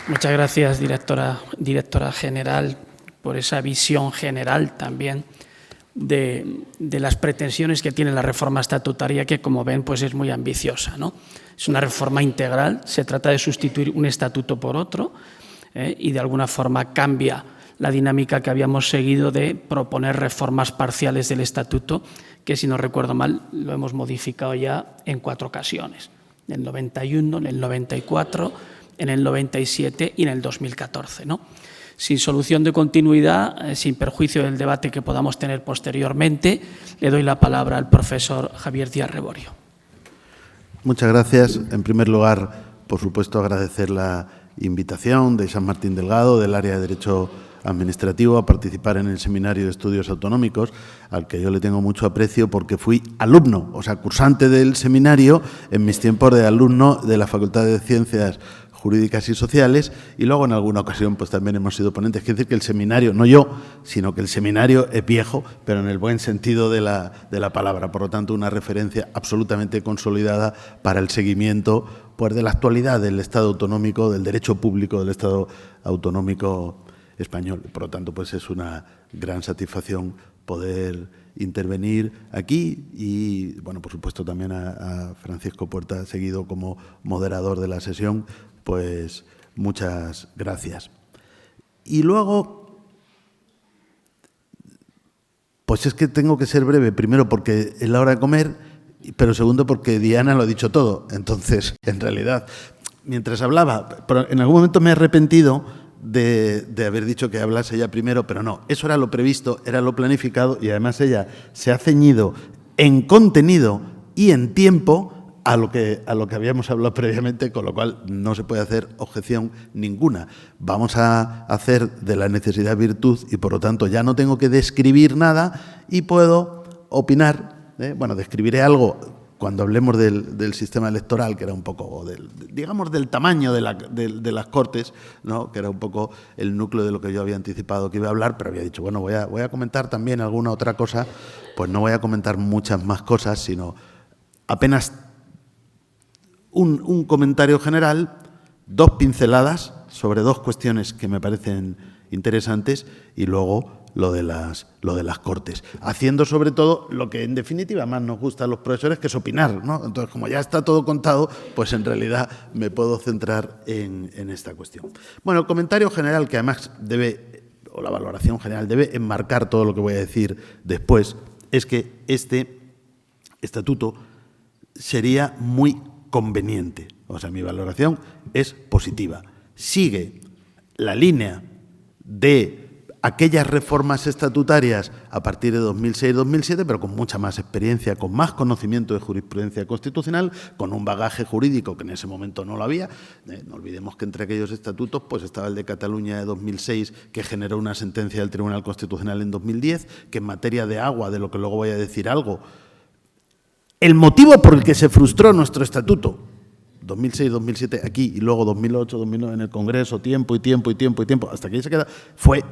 Muchas gracias, directora general, por esa visión general también de las pretensiones que tiene la reforma estatutaria, que, como ven, pues es muy ambiciosa, ¿no? Es una reforma integral, se trata de sustituir un estatuto por otro, y de alguna forma cambia la dinámica que habíamos seguido de proponer reformas parciales del estatuto, que, si no recuerdo mal, lo hemos modificado ya en 4 ocasiones, en el 91, en el 94, en el 97 y en el 2014, ¿no? Sin solución de continuidad, sin perjuicio del debate que podamos tener posteriormente, le doy la palabra al profesor Javier Díaz Reborio. Muchas gracias. En primer lugar, por supuesto, agradecer la invitación de San Martín Delgado, del área de Derecho Administrativo, a participar en el Seminario de Estudios Autonómicos, al que yo le tengo mucho aprecio porque fui alumno, o sea, cursante del seminario en mis tiempos de alumno de la Facultad de Ciencias jurídicas y sociales, y luego en alguna ocasión pues también hemos sido ponentes. Quiere decir que el seminario, no yo, sino que el seminario es viejo, pero en el buen sentido de la palabra. Por lo tanto, una referencia absolutamente consolidada para el seguimiento pues, de la actualidad del Estado autonómico, del derecho público del Estado autonómico español. Por lo tanto, pues es una gran satisfacción poder intervenir aquí y, bueno, por supuesto también a Francisco Puerta, seguido como moderador de la sesión, pues muchas gracias. Y luego, pues es que tengo que ser breve, primero porque es la hora de comer, pero segundo porque Diana lo ha dicho todo. Entonces, en realidad, mientras hablaba, pero en algún momento me he arrepentido de haber dicho que hablase ella primero, pero no, eso era lo previsto, era lo planificado y además ella se ha ceñido en contenido y en tiempo a lo que habíamos hablado previamente, con lo cual no se puede hacer objeción ninguna. Vamos a hacer de la necesidad virtud y por lo tanto ya no tengo que describir nada y puedo opinar, bueno, describiré algo cuando hablemos del sistema electoral, que era un poco, digamos, del tamaño de las Cortes, ¿no? Que era un poco el núcleo de lo que yo había anticipado que iba a hablar, pero había dicho, bueno, voy a comentar también alguna otra cosa, pues no voy a comentar muchas más cosas, sino apenas un comentario general, 2 pinceladas sobre 2 cuestiones que me parecen interesantes y luego lo de las Cortes, haciendo sobre todo lo que en definitiva más nos gusta a los profesores, que es opinar, ¿no? Entonces, como ya está todo contado, pues en realidad me puedo centrar en esta cuestión. Bueno, el comentario general, que además o la valoración general debe enmarcar todo lo que voy a decir después, es que este estatuto sería muy conveniente. O sea, mi valoración es positiva. Sigue la línea de aquellas reformas estatutarias a partir de 2006-2007, pero con mucha más experiencia, con más conocimiento de jurisprudencia constitucional, con un bagaje jurídico que en ese momento no lo había. No olvidemos que entre aquellos estatutos pues estaba el de Cataluña de 2006, que generó una sentencia del Tribunal Constitucional en 2010, que en materia de agua, de lo que luego voy a decir algo, el motivo por el que se frustró nuestro estatuto, 2006-2007 aquí y luego 2008-2009 en el Congreso, tiempo, hasta que ahí se queda, fue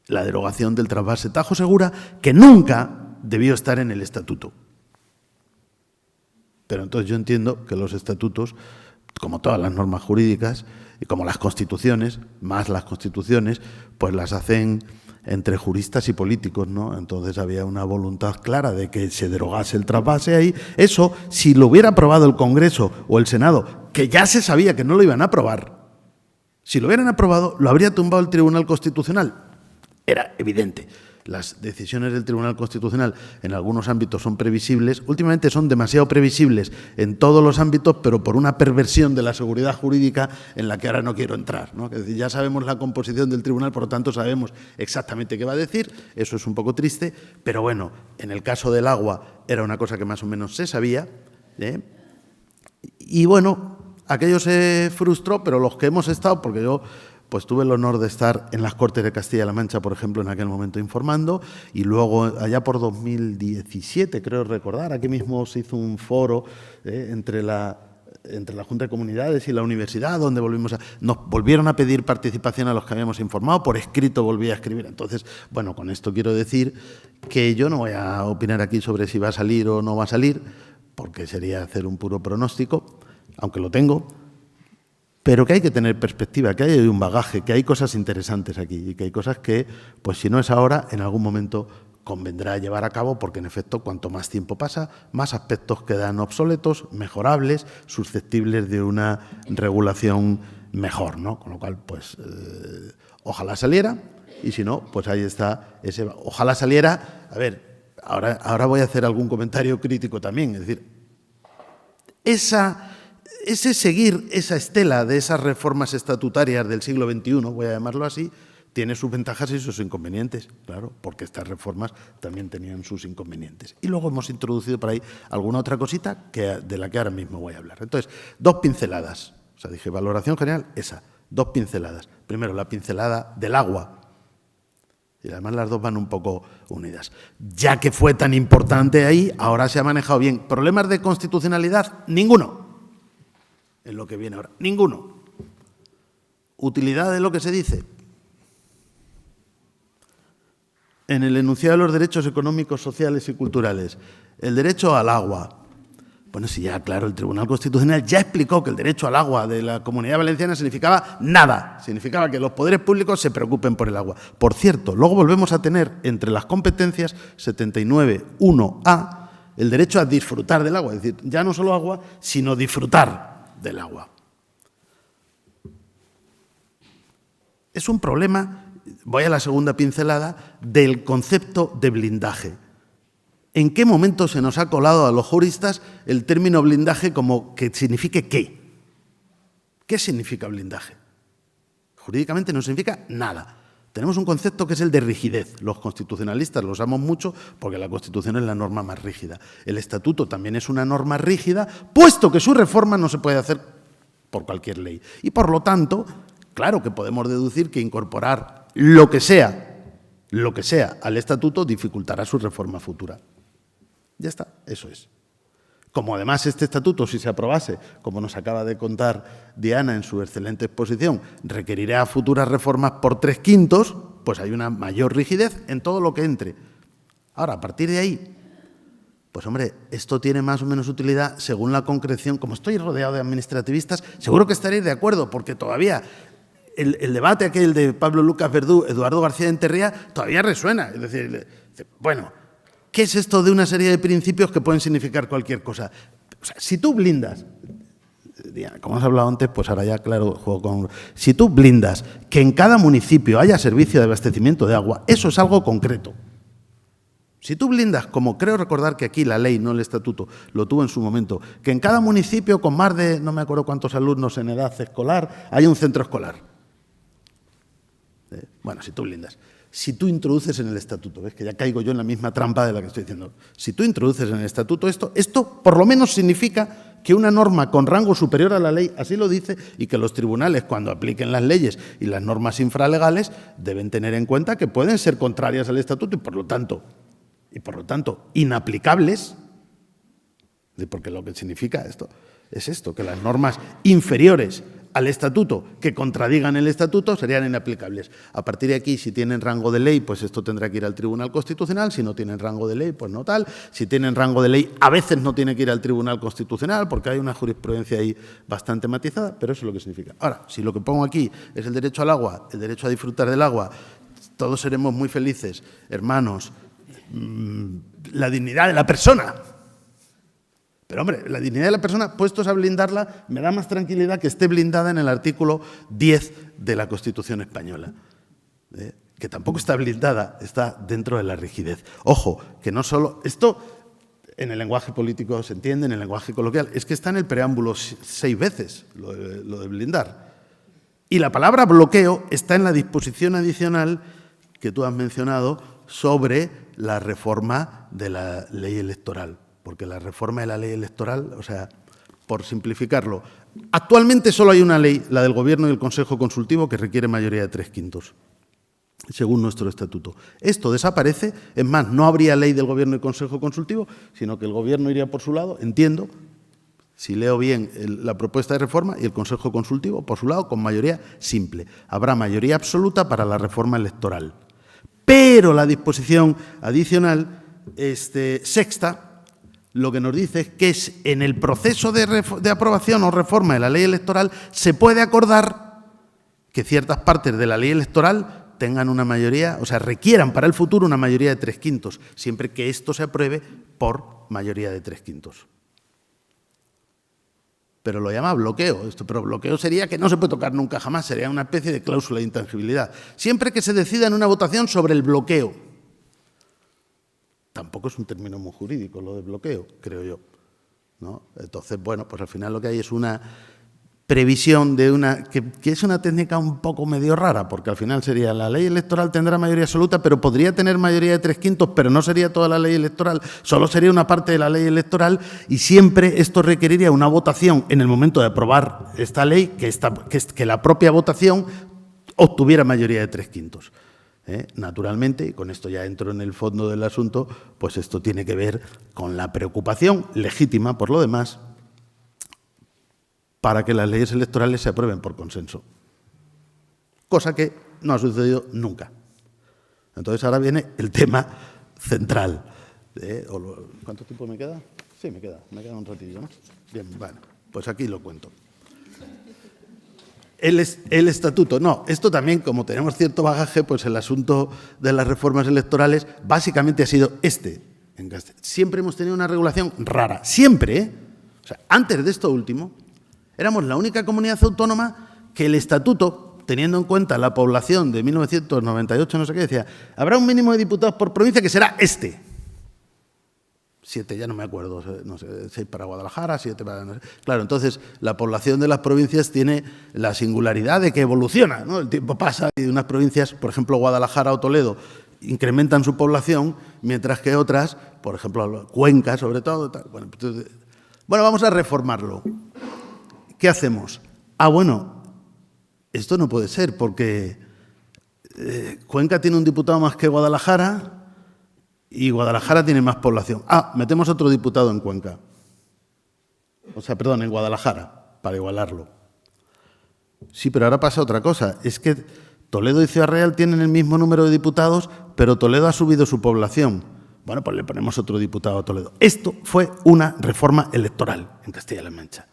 la derogación del trasvase Tajo Segura, que nunca debió estar en el estatuto. Pero entonces yo entiendo que los estatutos, como todas las normas jurídicas y como las constituciones, más las constituciones, pues las hacen entre juristas y políticos, ¿no? Entonces había una voluntad clara de que se derogase el trasvase ahí. Eso, si lo hubiera aprobado el Congreso o el Senado, que ya se sabía que no lo iban a aprobar, si lo hubieran aprobado, lo habría tumbado el Tribunal Constitucional. Era evidente. Las decisiones del Tribunal Constitucional en algunos ámbitos son previsibles. Últimamente son demasiado previsibles en todos los ámbitos, pero por una perversión de la seguridad jurídica en la que ahora no quiero entrar, ¿no? Es decir, ya sabemos la composición del tribunal, por lo tanto sabemos exactamente qué va a decir. Eso es un poco triste, pero bueno, en el caso del agua era una cosa que más o menos se sabía, ¿eh? Y bueno, aquello se frustró, pero los que hemos estado, porque yo pues tuve el honor de estar en las Cortes de Castilla-La Mancha, por ejemplo, en aquel momento informando, y luego allá por 2017, creo recordar, aquí mismo se hizo un foro entre la Junta de Comunidades y la universidad, donde nos volvieron a pedir participación a los que habíamos informado, por escrito volví a escribir. Entonces, bueno, con esto quiero decir que yo no voy a opinar aquí sobre si va a salir o no va a salir, porque sería hacer un puro pronóstico, aunque lo tengo, pero que hay que tener perspectiva, que hay un bagaje, que hay cosas interesantes aquí y que hay cosas que, pues si no es ahora, en algún momento convendrá llevar a cabo, porque en efecto, cuanto más tiempo pasa, más aspectos quedan obsoletos, mejorables, susceptibles de una regulación mejor, ¿no? Con lo cual, pues, ojalá saliera, y si no, pues ahí está ese. Ojalá saliera. A ver, ahora voy a hacer algún comentario crítico también, es decir, ese seguir esa estela de esas reformas estatutarias del siglo XXI, voy a llamarlo así, tiene sus ventajas y sus inconvenientes, claro, porque estas reformas también tenían sus inconvenientes. Y luego hemos introducido por ahí alguna otra cosita de la que ahora mismo voy a hablar. Entonces, 2 pinceladas. O sea, dije, valoración general, esa. 2 pinceladas. Primero, la pincelada del agua. Y además las dos van un poco unidas. Ya que fue tan importante ahí, ahora se ha manejado bien. ¿Problemas de constitucionalidad? Ninguno. En lo que viene ahora. Ninguno. ¿Utilidad de lo que se dice? En el enunciado de los derechos económicos, sociales y culturales, el derecho al agua. Bueno, sí, ya, claro, el Tribunal Constitucional ya explicó que el derecho al agua de la Comunidad Valenciana significaba nada. Significaba que los poderes públicos se preocupen por el agua. Por cierto, luego volvemos a tener entre las competencias 79.1a el derecho a disfrutar del agua. Es decir, ya no solo agua, sino disfrutar del agua. Es un problema, voy a la segunda pincelada, del concepto de blindaje. ¿En qué momento se nos ha colado a los juristas el término blindaje como que signifique qué? ¿Qué significa blindaje? Jurídicamente no significa nada. Tenemos un concepto que es el de rigidez. Los constitucionalistas lo usamos mucho porque la Constitución es la norma más rígida. El Estatuto también es una norma rígida, puesto que su reforma no se puede hacer por cualquier ley. Y por lo tanto, claro que podemos deducir que incorporar lo que sea al Estatuto dificultará su reforma futura. Ya está, eso es. Como además este Estatuto, si se aprobase, como nos acaba de contar Diana en su excelente exposición, requerirá futuras reformas por 3/5, pues hay una mayor rigidez en todo lo que entre. Ahora, a partir de ahí, pues hombre, esto tiene más o menos utilidad según la concreción. Como estoy rodeado de administrativistas, seguro que estaréis de acuerdo, porque todavía el debate aquel de Pablo Lucas Verdú, Eduardo García Enterría, todavía resuena. Es decir, bueno, ¿qué es esto de una serie de principios que pueden significar cualquier cosa? O sea, si tú blindas, como hemos hablado antes, pues ahora ya, claro, juego con... Si tú blindas que en cada municipio haya servicio de abastecimiento de agua, eso es algo concreto. Si tú blindas, como creo recordar que aquí la ley, no el estatuto, lo tuvo en su momento, que en cada municipio con más de, no me acuerdo cuántos alumnos en edad escolar, hay un centro escolar. Bueno, si tú blindas. Si tú introduces en el estatuto, ves que ya caigo yo en la misma trampa de la que estoy diciendo, si tú introduces en el estatuto esto por lo menos significa que una norma con rango superior a la ley así lo dice y que los tribunales, cuando apliquen las leyes y las normas infralegales, deben tener en cuenta que pueden ser contrarias al estatuto y por lo tanto inaplicables, porque lo que significa esto es esto, que las normas inferiores al estatuto que contradigan el estatuto serían inaplicables. A partir de aquí, si tienen rango de ley, pues esto tendrá que ir al Tribunal Constitucional. Si no tienen rango de ley, pues no tal. Si tienen rango de ley, a veces no tiene que ir al Tribunal Constitucional porque hay una jurisprudencia ahí bastante matizada, pero eso es lo que significa. Ahora, si lo que pongo aquí es el derecho al agua, el derecho a disfrutar del agua, todos seremos muy felices, hermanos, la dignidad de la persona. Pero, hombre, la dignidad de la persona, puestos a blindarla, me da más tranquilidad que esté blindada en el artículo 10 de la Constitución española. Que tampoco está blindada, está dentro de la rigidez. Ojo, que no solo... Esto, en el lenguaje político se entiende, en el lenguaje coloquial, es que está en el preámbulo 6 veces, lo de blindar. Y la palabra bloqueo está en la disposición adicional que tú has mencionado sobre la reforma de la ley electoral. Porque la reforma de la ley electoral, o sea, por simplificarlo, actualmente solo hay una ley, la del Gobierno y el Consejo Consultivo, que requiere mayoría de 3/5, según nuestro estatuto. Esto desaparece, es más, no habría ley del Gobierno y Consejo Consultivo, sino que el Gobierno iría por su lado, entiendo, si leo bien la propuesta de reforma, y el Consejo Consultivo por su lado, con mayoría simple. Habrá mayoría absoluta para la reforma electoral. Pero la disposición adicional sexta, lo que nos dice es que en el proceso de aprobación o reforma de la ley electoral se puede acordar que ciertas partes de la ley electoral tengan una mayoría, o sea, requieran para el futuro una mayoría de 3/5, siempre que esto se apruebe por mayoría de 3/5. Pero lo llama bloqueo, pero bloqueo sería que no se puede tocar nunca jamás, sería una especie de cláusula de intangibilidad. Siempre que se decida en una votación sobre el bloqueo. Tampoco es un término muy jurídico lo de bloqueo, creo yo, ¿no? Entonces, bueno, pues al final lo que hay es una previsión de que es una técnica un poco medio rara, porque al final sería la ley electoral tendrá mayoría absoluta, pero podría tener mayoría de 3/5, pero no sería toda la ley electoral, solo sería una parte de la ley electoral y siempre esto requeriría una votación en el momento de aprobar esta ley, que la propia votación obtuviera mayoría de 3/5. Naturalmente, y con esto ya entro en el fondo del asunto, pues esto tiene que ver con la preocupación legítima, por lo demás, para que las leyes electorales se aprueben por consenso. cosa que no ha sucedido nunca. Entonces ahora viene el tema central. ¿Cuánto tiempo me queda? Sí, me queda un ratillo, ¿no? Bien, bueno, pues aquí lo cuento. El estatuto, no, esto también, como tenemos cierto bagaje, pues el asunto de las reformas electorales básicamente ha sido en Castilla. Siempre hemos tenido una regulación rara, siempre, ¿eh? O sea, antes de esto último, éramos la única comunidad autónoma que el estatuto, teniendo en cuenta la población de 1998, no sé qué, decía, habrá un mínimo de diputados por provincia que será 7, ya no me acuerdo, no sé, 6 para Guadalajara, 7 para... No sé. Claro, entonces la población de las provincias tiene la singularidad de que evoluciona, ¿no? El tiempo pasa y unas provincias, por ejemplo, Guadalajara o Toledo, incrementan su población, mientras que otras, por ejemplo, Cuenca sobre todo, tal. Bueno, vamos a reformarlo. ¿Qué hacemos? Bueno, esto no puede ser porque Cuenca tiene un diputado más que Guadalajara y Guadalajara tiene más población. Metemos otro diputado en Cuenca. En Guadalajara, para igualarlo. Sí, pero ahora pasa otra cosa. Es que Toledo y Ciudad Real tienen el mismo número de diputados, pero Toledo ha subido su población. Bueno, pues le ponemos otro diputado a Toledo. Esto fue una reforma electoral en Castilla-La Mancha.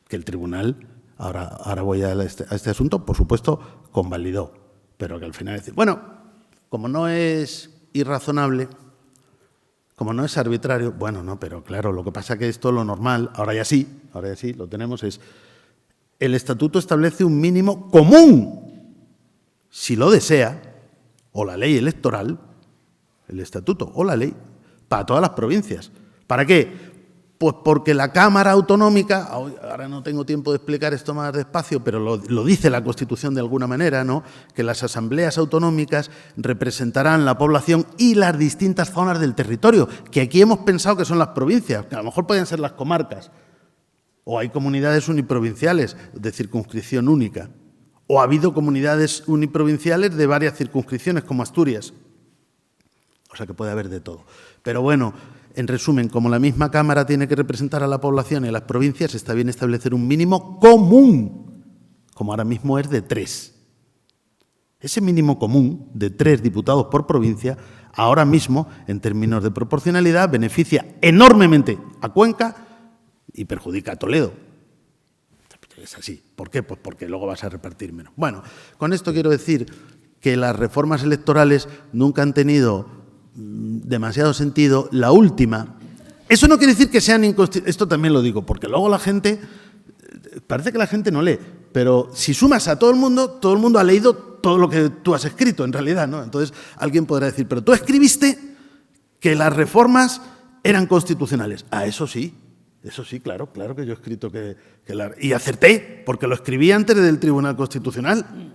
Que el tribunal, ahora voy a este asunto, por supuesto, convalidó. Pero que al final decir, como no es irrazonable, como no es arbitrario, pero claro, lo que pasa es que esto lo normal, ahora ya sí, lo tenemos, es el estatuto establece un mínimo común, si lo desea, o la ley electoral, el estatuto o la ley, para todas las provincias. ¿Para qué? Pues porque la Cámara Autonómica, ahora no tengo tiempo de explicar esto más despacio, pero lo dice la Constitución de alguna manera, ¿no? Que las asambleas autonómicas representarán la población y las distintas zonas del territorio, que aquí hemos pensado que son las provincias, que a lo mejor pueden ser las comarcas, o hay comunidades uniprovinciales de circunscripción única, o ha habido comunidades uniprovinciales de varias circunscripciones, como Asturias. O sea que puede haber de todo. Pero bueno, en resumen, como la misma Cámara tiene que representar a la población y a las provincias, está bien establecer un mínimo común, como ahora mismo es de 3. Ese mínimo común de 3 diputados por provincia, ahora mismo, en términos de proporcionalidad, beneficia enormemente a Cuenca y perjudica a Toledo. Es así. ¿Por qué? Pues porque luego vas a repartir menos. Bueno, con esto quiero decir que las reformas electorales nunca han tenido demasiado sentido. La última, eso no quiere decir que sean inconstitucionales, esto también lo digo, porque luego la gente, parece que la gente no lee, pero si sumas a todo el mundo ha leído todo lo que tú has escrito en realidad, ¿no? Entonces alguien podrá decir, pero tú escribiste que las reformas eran constitucionales. Eso sí, claro que yo he escrito y acerté, porque lo escribí antes del Tribunal Constitucional.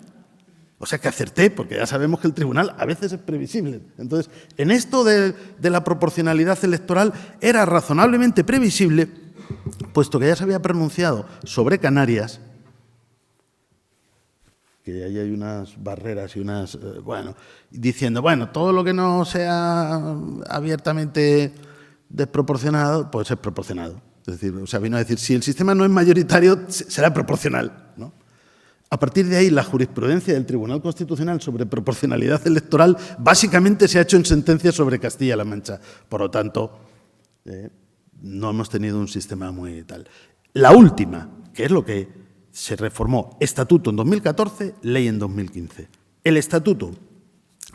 O sea que acerté, porque ya sabemos que el tribunal a veces es previsible. Entonces, en esto de la proporcionalidad electoral era razonablemente previsible, puesto que ya se había pronunciado sobre Canarias, que ahí hay unas barreras y diciendo, todo lo que no sea abiertamente desproporcionado, pues es proporcionado. Es decir, vino a decir, si el sistema no es mayoritario, será proporcional, ¿no? A partir de ahí, la jurisprudencia del Tribunal Constitucional sobre proporcionalidad electoral básicamente se ha hecho en sentencias sobre Castilla-La Mancha. Por lo tanto, no hemos tenido un sistema muy tal. La última, que es lo que se reformó, estatuto en 2014, ley en 2015. El estatuto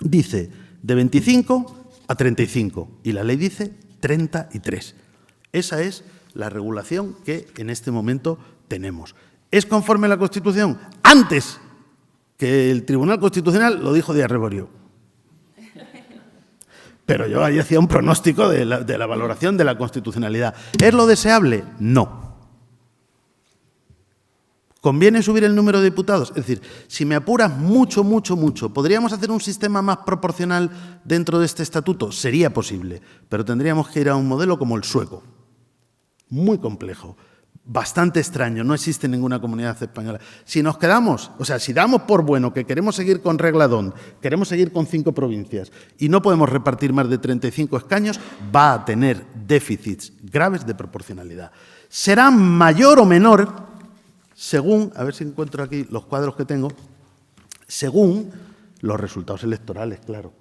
dice de 25 a 35 y la ley dice 33. Esa es la regulación que en este momento tenemos. ¿Es conforme a la Constitución? Antes que el Tribunal Constitucional lo dijo Díaz Reborio. Pero yo ahí hacía un pronóstico de la valoración de la constitucionalidad. ¿Es lo deseable? No. ¿Conviene subir el número de diputados? Es decir, si me apuras mucho, ¿podríamos hacer un sistema más proporcional dentro de este estatuto? Sería posible, pero tendríamos que ir a un modelo como el sueco. Muy complejo. Bastante extraño, no existe en ninguna comunidad española. Si nos quedamos, si damos por bueno que queremos seguir con regladón, queremos seguir con 5 provincias y no podemos repartir más de 35 escaños, va a tener déficits graves de proporcionalidad. Será mayor o menor según, a ver si encuentro aquí los cuadros que tengo, según los resultados electorales, claro.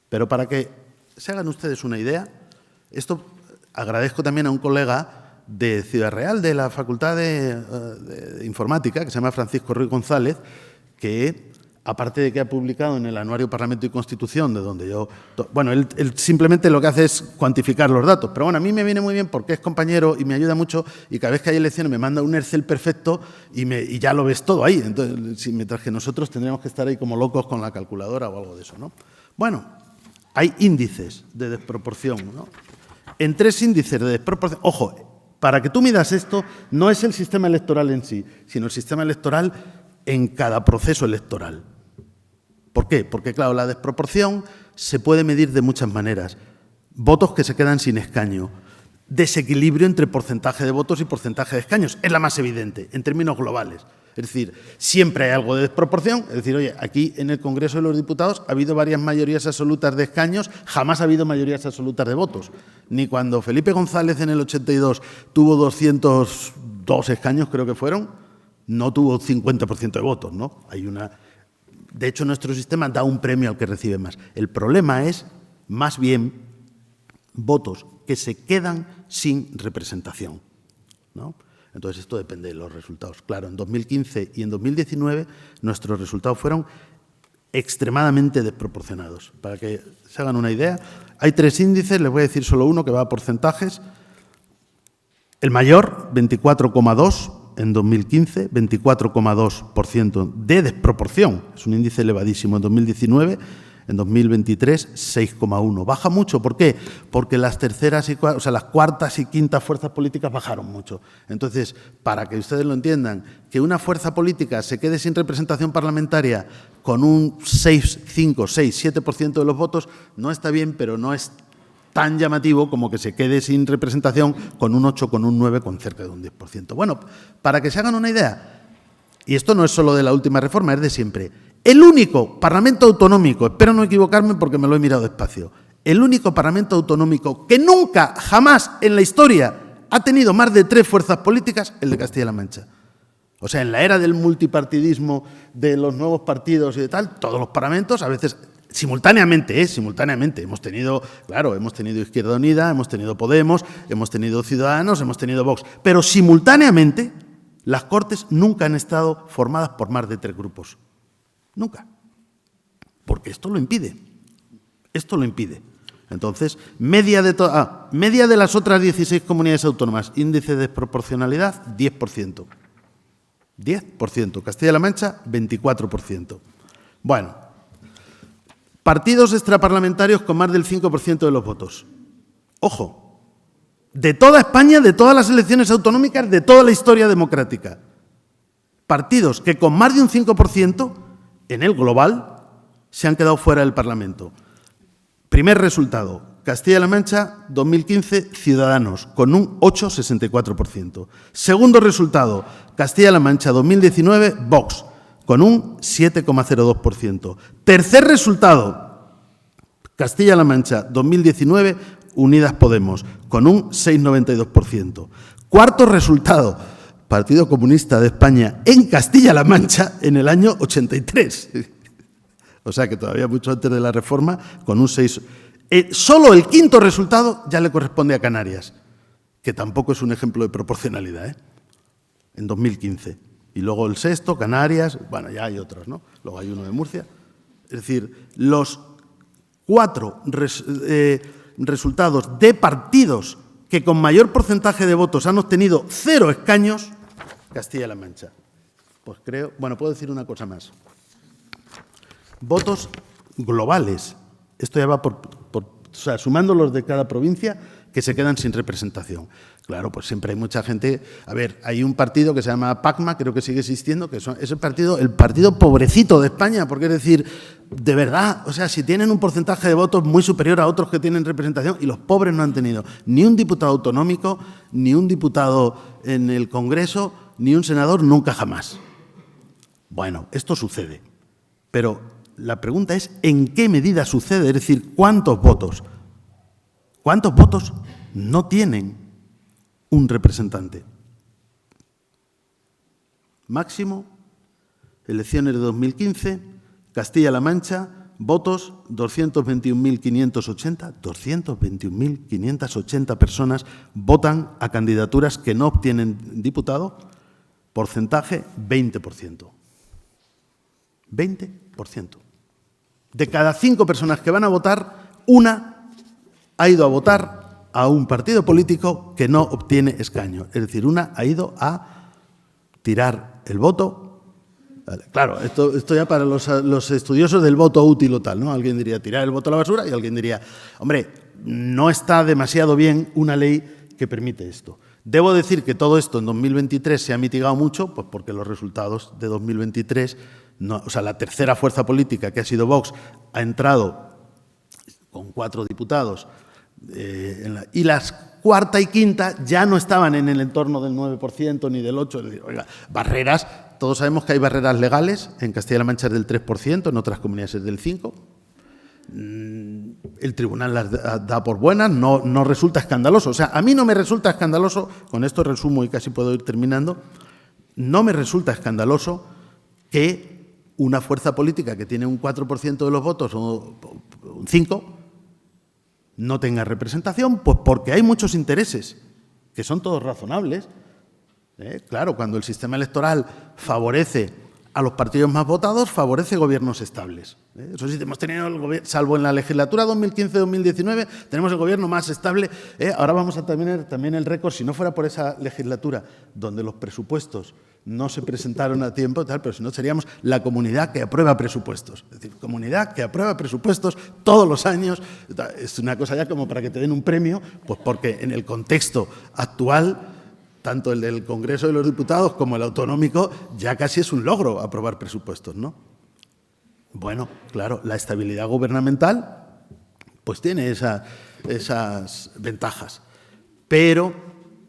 Pero para que se hagan ustedes una idea, esto agradezco también a un colega de Ciudad Real, de la Facultad de Informática, que se llama Francisco Ruiz González, que, aparte de que ha publicado en el Anuario Parlamento y Constitución, de donde yo... Bueno, él simplemente lo que hace es cuantificar los datos, pero bueno, a mí me viene muy bien porque es compañero y me ayuda mucho, y cada vez que hay elecciones me manda un Excel perfecto y ya lo ves todo ahí. Entonces, mientras que nosotros tendríamos que estar ahí como locos con la calculadora o algo de eso, ¿no? Bueno, hay índices de desproporción, ¿no? En 3 índices de desproporción... Ojo, para que tú midas esto, no es el sistema electoral en sí, sino el sistema electoral en cada proceso electoral. ¿Por qué? Porque, claro, la desproporción se puede medir de muchas maneras. Votos que se quedan sin escaño, desequilibrio entre porcentaje de votos y porcentaje de escaños, es la más evidente, en términos globales. Es decir, siempre hay algo de desproporción, es decir, oye, aquí en el Congreso de los Diputados ha habido varias mayorías absolutas de escaños, jamás ha habido mayorías absolutas de votos. Ni cuando Felipe González en el 82 tuvo 202 escaños, creo que fueron, no tuvo 50% de votos, ¿no? Hay una... De hecho, nuestro sistema da un premio al que recibe más. El problema es, más bien, votos que se quedan sin representación, ¿no? Entonces, esto depende de los resultados. Claro, en 2015 y en 2019 nuestros resultados fueron extremadamente desproporcionados. Para que se hagan una idea, hay 3 índices, les voy a decir solo uno que va a porcentajes. El mayor, 24,2 en 2015, 24,2% de desproporción. Es un índice elevadísimo en 2019. En 2023, 6,1. Baja mucho. ¿Por qué? Porque las terceras y las cuartas y quintas fuerzas políticas bajaron mucho. Entonces, para que ustedes lo entiendan, que una fuerza política se quede sin representación parlamentaria con un 6, 5, 6, 7% de los votos no está bien, pero no es tan llamativo como que se quede sin representación con un 8, con un 9, con cerca de un 10%. Bueno, para que se hagan una idea, y esto no es solo de la última reforma, es de siempre. El único Parlamento autonómico, espero no equivocarme porque me lo he mirado despacio, el único Parlamento autonómico que nunca, jamás en la historia ha tenido más de 3 fuerzas políticas, el de Castilla-La Mancha. O sea, en la era del multipartidismo, de los nuevos partidos y de tal, todos los parlamentos, a veces simultáneamente, hemos tenido, claro, hemos tenido Izquierda Unida, hemos tenido Podemos, hemos tenido Ciudadanos, hemos tenido Vox, pero simultáneamente las Cortes nunca han estado formadas por más de 3 grupos. Nunca. Porque esto lo impide. Esto lo impide. Entonces, media de las otras 16 comunidades autónomas, índice de desproporcionalidad, 10%. 10%. Castilla-La Mancha, 24%. Bueno, partidos extraparlamentarios con más del 5% de los votos. Ojo, de toda España, de todas las elecciones autonómicas, de toda la historia democrática. Partidos que con más de un 5%, en el global, se han quedado fuera del Parlamento. Primer resultado, Castilla-La Mancha, 2015, Ciudadanos, con un 8,64%. Segundo resultado, Castilla-La Mancha, 2019, Vox, con un 7,02%. Tercer resultado, Castilla-La Mancha, 2019, Unidas Podemos, con un 6,92%. Cuarto resultado, Partido Comunista de España en Castilla-La Mancha en el año 83. O sea que todavía mucho antes de la reforma, con un 6. Solo el quinto resultado ya le corresponde a Canarias, que tampoco es un ejemplo de proporcionalidad, en 2015. Y luego el sexto, Canarias, bueno, ya hay otros, ¿no? Luego hay uno de Murcia. Es decir, los 4 resultados de partidos que con mayor porcentaje de votos han obtenido 0 escaños, Castilla-La Mancha. Pues creo, bueno, puedo decir una cosa más. Votos globales. Esto ya va o sea, sumando los de cada provincia que se quedan sin representación. Claro, pues siempre hay mucha gente. A ver, hay un partido que se llama PACMA, creo que sigue existiendo, que es el partido pobrecito de España, porque es decir, de verdad, o sea, si tienen un porcentaje de votos muy superior a otros que tienen representación, y los pobres no han tenido ni un diputado autonómico, ni un diputado en el Congreso, ni un senador, nunca jamás. Bueno, esto sucede, pero la pregunta es ¿en qué medida sucede? Es decir, ¿cuántos votos? ¿Cuántos votos no tienen un representante? Máximo, elecciones de 2015, Castilla-La Mancha, votos 221.580. 221.580 personas votan a candidaturas que no obtienen diputado, porcentaje 20%. 20%. De cada 5 personas que van a votar, una ha ido a votar a un partido político que no obtiene escaño. Es decir, una ha ido a tirar el voto. Vale, claro, esto ya para los estudiosos del voto útil o tal, ¿no? Alguien diría tirar el voto a la basura y alguien diría, hombre, no está demasiado bien una ley que permite esto. Debo decir que todo esto en 2023 se ha mitigado mucho, pues porque los resultados de 2023, o sea, la tercera fuerza política, que ha sido Vox, ha entrado con 4 diputados y las cuarta y quinta ya no estaban en el entorno del 9% ni del 8%. Oiga, barreras, todos sabemos que hay barreras legales, en Castilla-La Mancha es del 3%, en otras comunidades es del 5%. El tribunal las da por buenas, no resulta escandaloso. O sea, a mí no me resulta escandaloso, con esto resumo y casi puedo ir terminando, no me resulta escandaloso que una fuerza política que tiene un 4% de los votos o un 5% no tenga representación, pues porque hay muchos intereses, que son todos razonables. Claro, cuando el sistema electoral favorece a los partidos más votados, favorece gobiernos estables. Eso sí, hemos tenido, salvo en la legislatura 2015-2019, tenemos el gobierno más estable. Ahora vamos a tener también el récord, si no fuera por esa legislatura, donde los presupuestos no se presentaron a tiempo, tal, pero si no seríamos la comunidad que aprueba presupuestos. Es decir, comunidad que aprueba presupuestos todos los años. Es una cosa ya como para que te den un premio, pues porque en el contexto actual, tanto el del Congreso de los Diputados como el autonómico, ya casi es un logro aprobar presupuestos, ¿no? Bueno, claro, la estabilidad gubernamental pues tiene esas ventajas. Pero,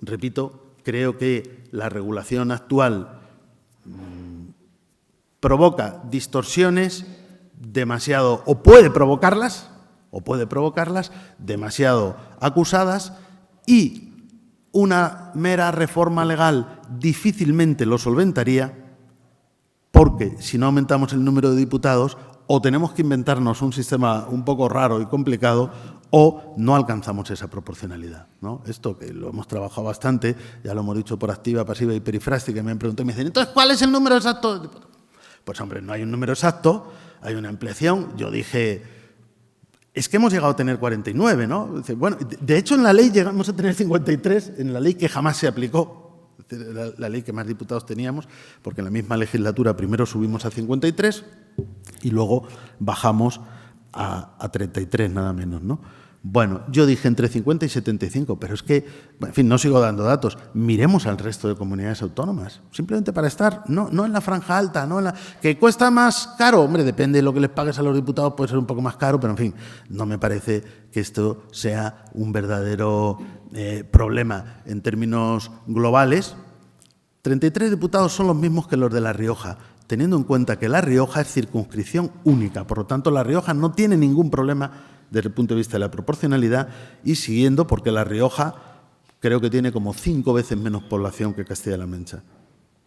repito, creo que la regulación actual provoca distorsiones demasiado, o puede provocarlas demasiado acusadas, y una mera reforma legal difícilmente lo solventaría, porque si no aumentamos el número de diputados, o tenemos que inventarnos un sistema un poco raro y complicado, o no alcanzamos esa proporcionalidad, ¿no? Esto que lo hemos trabajado bastante, ya lo hemos dicho por activa, pasiva y perifrástica, me han preguntado y me dicen, entonces, ¿cuál es el número exacto? Pues, hombre, no hay un número exacto, hay una ampliación. Yo dije, es que hemos llegado a tener 49, ¿no? Bueno, de hecho, en la ley llegamos a tener 53, en la ley que jamás se aplicó, la ley que más diputados teníamos, porque en la misma legislatura primero subimos a 53 y luego bajamos a 33, nada menos, ¿no? Bueno, yo dije entre 50 y 75, pero es que, en fin, no sigo dando datos. Miremos al resto de comunidades autónomas, simplemente para estar, no en la franja alta, no en la que cuesta más caro. Hombre, depende de lo que les pagues a los diputados, puede ser un poco más caro, pero en fin, no me parece que esto sea un verdadero problema en términos globales. 33 diputados son los mismos que los de La Rioja, teniendo en cuenta que La Rioja es circunscripción única, por lo tanto La Rioja no tiene ningún problema desde el punto de vista de la proporcionalidad, y siguiendo porque La Rioja creo que tiene como 5 veces menos población que Castilla-La Mancha.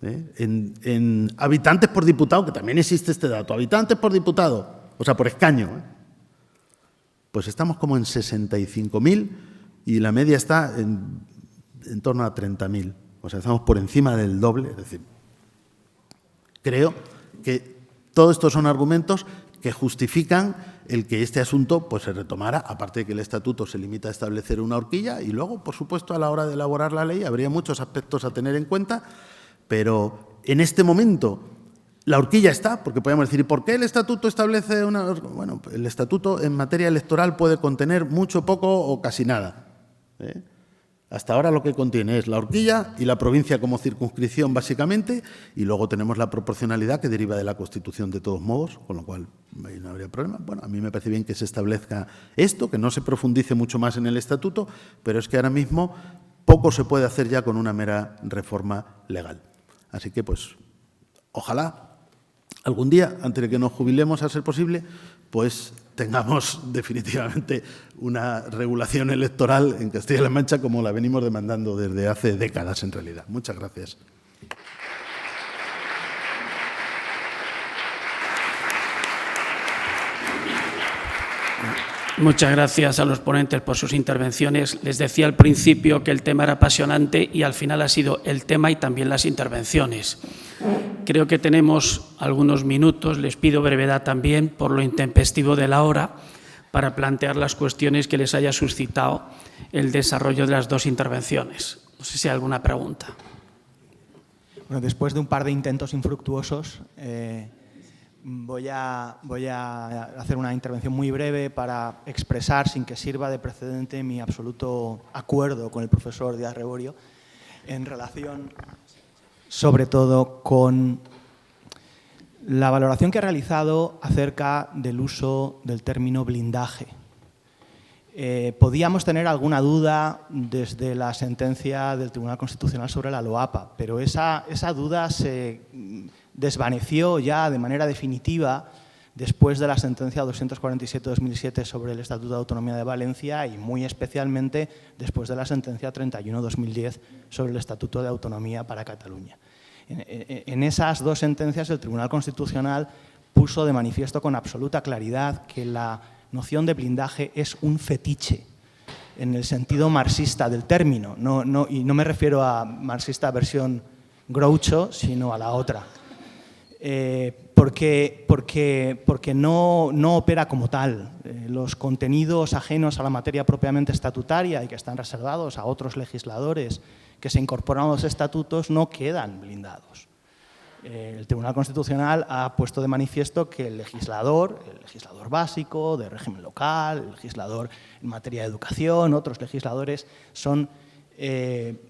En habitantes por diputado, que también existe este dato, habitantes por diputado, o sea, por escaño, pues estamos como en 65.000 y la media está en torno a 30.000. O sea, estamos por encima del doble. Es decir, creo que todos estos son argumentos que justifican el que este asunto pues, se retomara, aparte de que el estatuto se limita a establecer una horquilla, y luego, por supuesto, a la hora de elaborar la ley habría muchos aspectos a tener en cuenta, pero en este momento la horquilla está, porque podemos decir, ¿y por qué el estatuto establece una...? Bueno, el estatuto en materia electoral puede contener mucho, poco o casi nada. Hasta ahora lo que contiene es la horquilla y la provincia como circunscripción, básicamente, y luego tenemos la proporcionalidad que deriva de la Constitución de todos modos, con lo cual ahí no habría problema. Bueno, a mí me parece bien que se establezca esto, que no se profundice mucho más en el estatuto, pero es que ahora mismo poco se puede hacer ya con una mera reforma legal. Así que, pues, ojalá algún día, antes de que nos jubilemos a ser posible, pues tengamos definitivamente una regulación electoral en Castilla-La Mancha como la venimos demandando desde hace décadas en realidad. Muchas gracias. Muchas gracias a los ponentes por sus intervenciones. Les decía al principio que el tema era apasionante y al final ha sido el tema y también las intervenciones. Creo que tenemos algunos minutos, les pido brevedad también por lo intempestivo de la hora para plantear las cuestiones que les haya suscitado el desarrollo de las dos intervenciones. No sé si hay alguna pregunta. Bueno, después de un par de intentos infructuosos, voy a hacer una intervención muy breve para expresar, sin que sirva de precedente, mi absoluto acuerdo con el profesor Díaz Reborio en relación, sobre todo, con la valoración que ha realizado acerca del uso del término blindaje. Podíamos tener alguna duda desde la sentencia del Tribunal Constitucional sobre la LOAPA, pero esa duda se desvaneció ya de manera definitiva después de la sentencia 247-2007 sobre el Estatuto de Autonomía de Valencia y muy especialmente después de la sentencia 31-2010 sobre el Estatuto de Autonomía para Cataluña. En esas dos sentencias el Tribunal Constitucional puso de manifiesto con absoluta claridad que la noción de blindaje es un fetiche en el sentido marxista del término, y no me refiero a marxista versión Groucho, sino a la otra. Porque no opera como tal. Los contenidos ajenos a la materia propiamente estatutaria y que están reservados a otros legisladores que se incorporan a los estatutos no quedan blindados. El Tribunal Constitucional ha puesto de manifiesto que el legislador básico, de régimen local, el legislador en materia de educación, otros legisladores son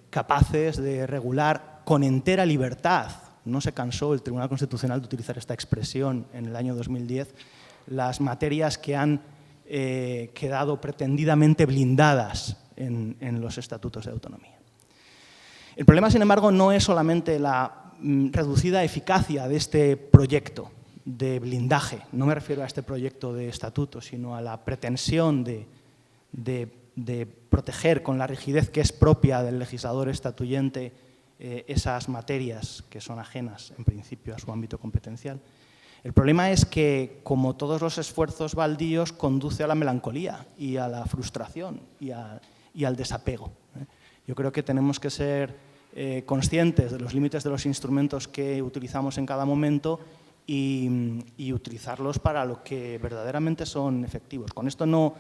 capaces de regular con entera libertad. No se cansó el Tribunal Constitucional de utilizar esta expresión en el año 2010, las materias que han quedado pretendidamente blindadas en los estatutos de autonomía. El problema, sin embargo, no es solamente la reducida eficacia de este proyecto de blindaje. No me refiero a este proyecto de estatuto, sino a la pretensión de proteger con la rigidez que es propia del legislador estatuyente esas materias que son ajenas, en principio, a su ámbito competencial. El problema es que, como todos los esfuerzos baldíos, conduce a la melancolía y a la frustración y al desapego. Yo creo que tenemos que ser conscientes de los límites de los instrumentos que utilizamos en cada momento y utilizarlos para lo que verdaderamente son efectivos. Con esto no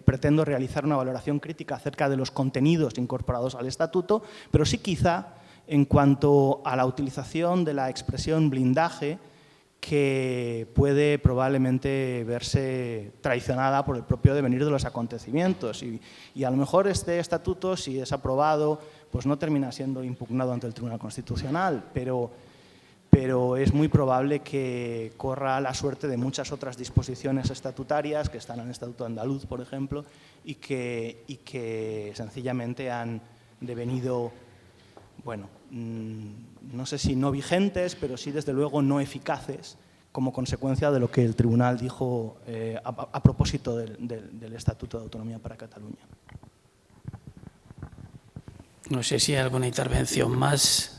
pretendo realizar una valoración crítica acerca de los contenidos incorporados al estatuto, pero sí quizá en cuanto a la utilización de la expresión blindaje, que puede probablemente verse traicionada por el propio devenir de los acontecimientos. Y a lo mejor este estatuto, si es aprobado, pues no termina siendo impugnado ante el Tribunal Constitucional, pero es muy probable que corra la suerte de muchas otras disposiciones estatutarias que están en el Estatuto Andaluz, por ejemplo, y que sencillamente han devenido, bueno, no sé si no vigentes, pero sí desde luego no eficaces como consecuencia de lo que el Tribunal dijo a propósito del Estatuto de Autonomía para Cataluña. No sé si hay alguna intervención más.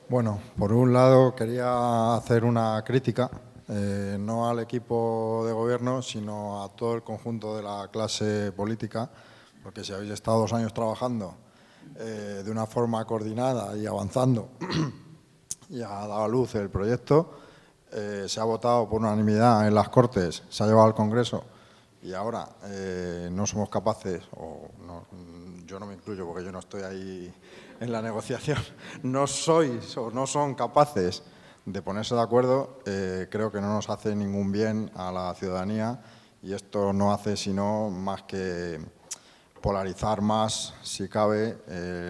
Bueno, por un lado quería hacer una crítica, no al equipo de gobierno, sino a todo el conjunto de la clase política, porque si habéis estado 2 años trabajando de una forma coordinada y avanzando y ha dado a luz el proyecto, se ha votado por unanimidad en las Cortes, se ha llevado al Congreso y ahora no somos capaces, yo no me incluyo porque yo no estoy ahí en la negociación, no son capaces de ponerse de acuerdo, creo que no nos hace ningún bien a la ciudadanía y esto no hace sino más que polarizar más, si cabe,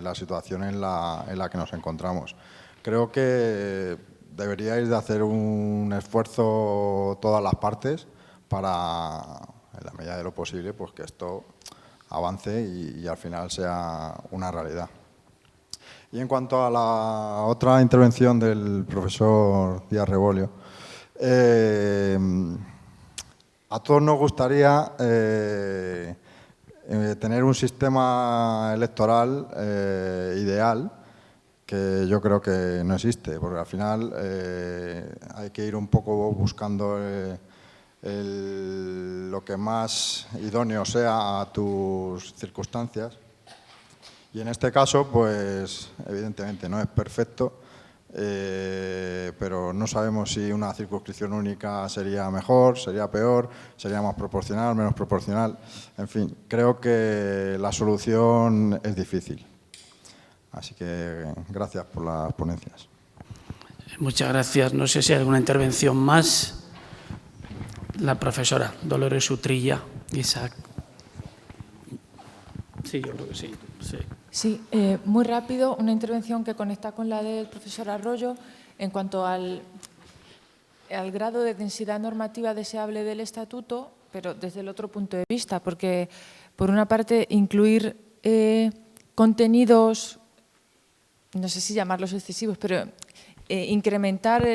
la situación en la que nos encontramos. Creo que deberíais de hacer un esfuerzo todas las partes para, en la medida de lo posible, pues que esto avance y al final sea una realidad. Y en cuanto a la otra intervención del profesor Díaz Reborio, a todos nos gustaría tener un sistema electoral ideal que yo creo que no existe, porque al final hay que ir un poco buscando lo que más idóneo sea a tus circunstancias. Y en este caso, pues evidentemente no es perfecto, pero no sabemos si una circunscripción única sería mejor, sería peor, sería más proporcional, menos proporcional. En fin, creo que la solución es difícil. Así que gracias por las ponencias. Muchas gracias. No sé si hay alguna intervención más. La profesora Dolores Utrilla, Isaac. Sí, yo creo que sí. Sí, muy rápido, una intervención que conecta con la del profesor Arroyo en cuanto al grado de densidad normativa deseable del estatuto, pero desde el otro punto de vista, porque por una parte incluir contenidos, no sé si llamarlos excesivos, pero incrementar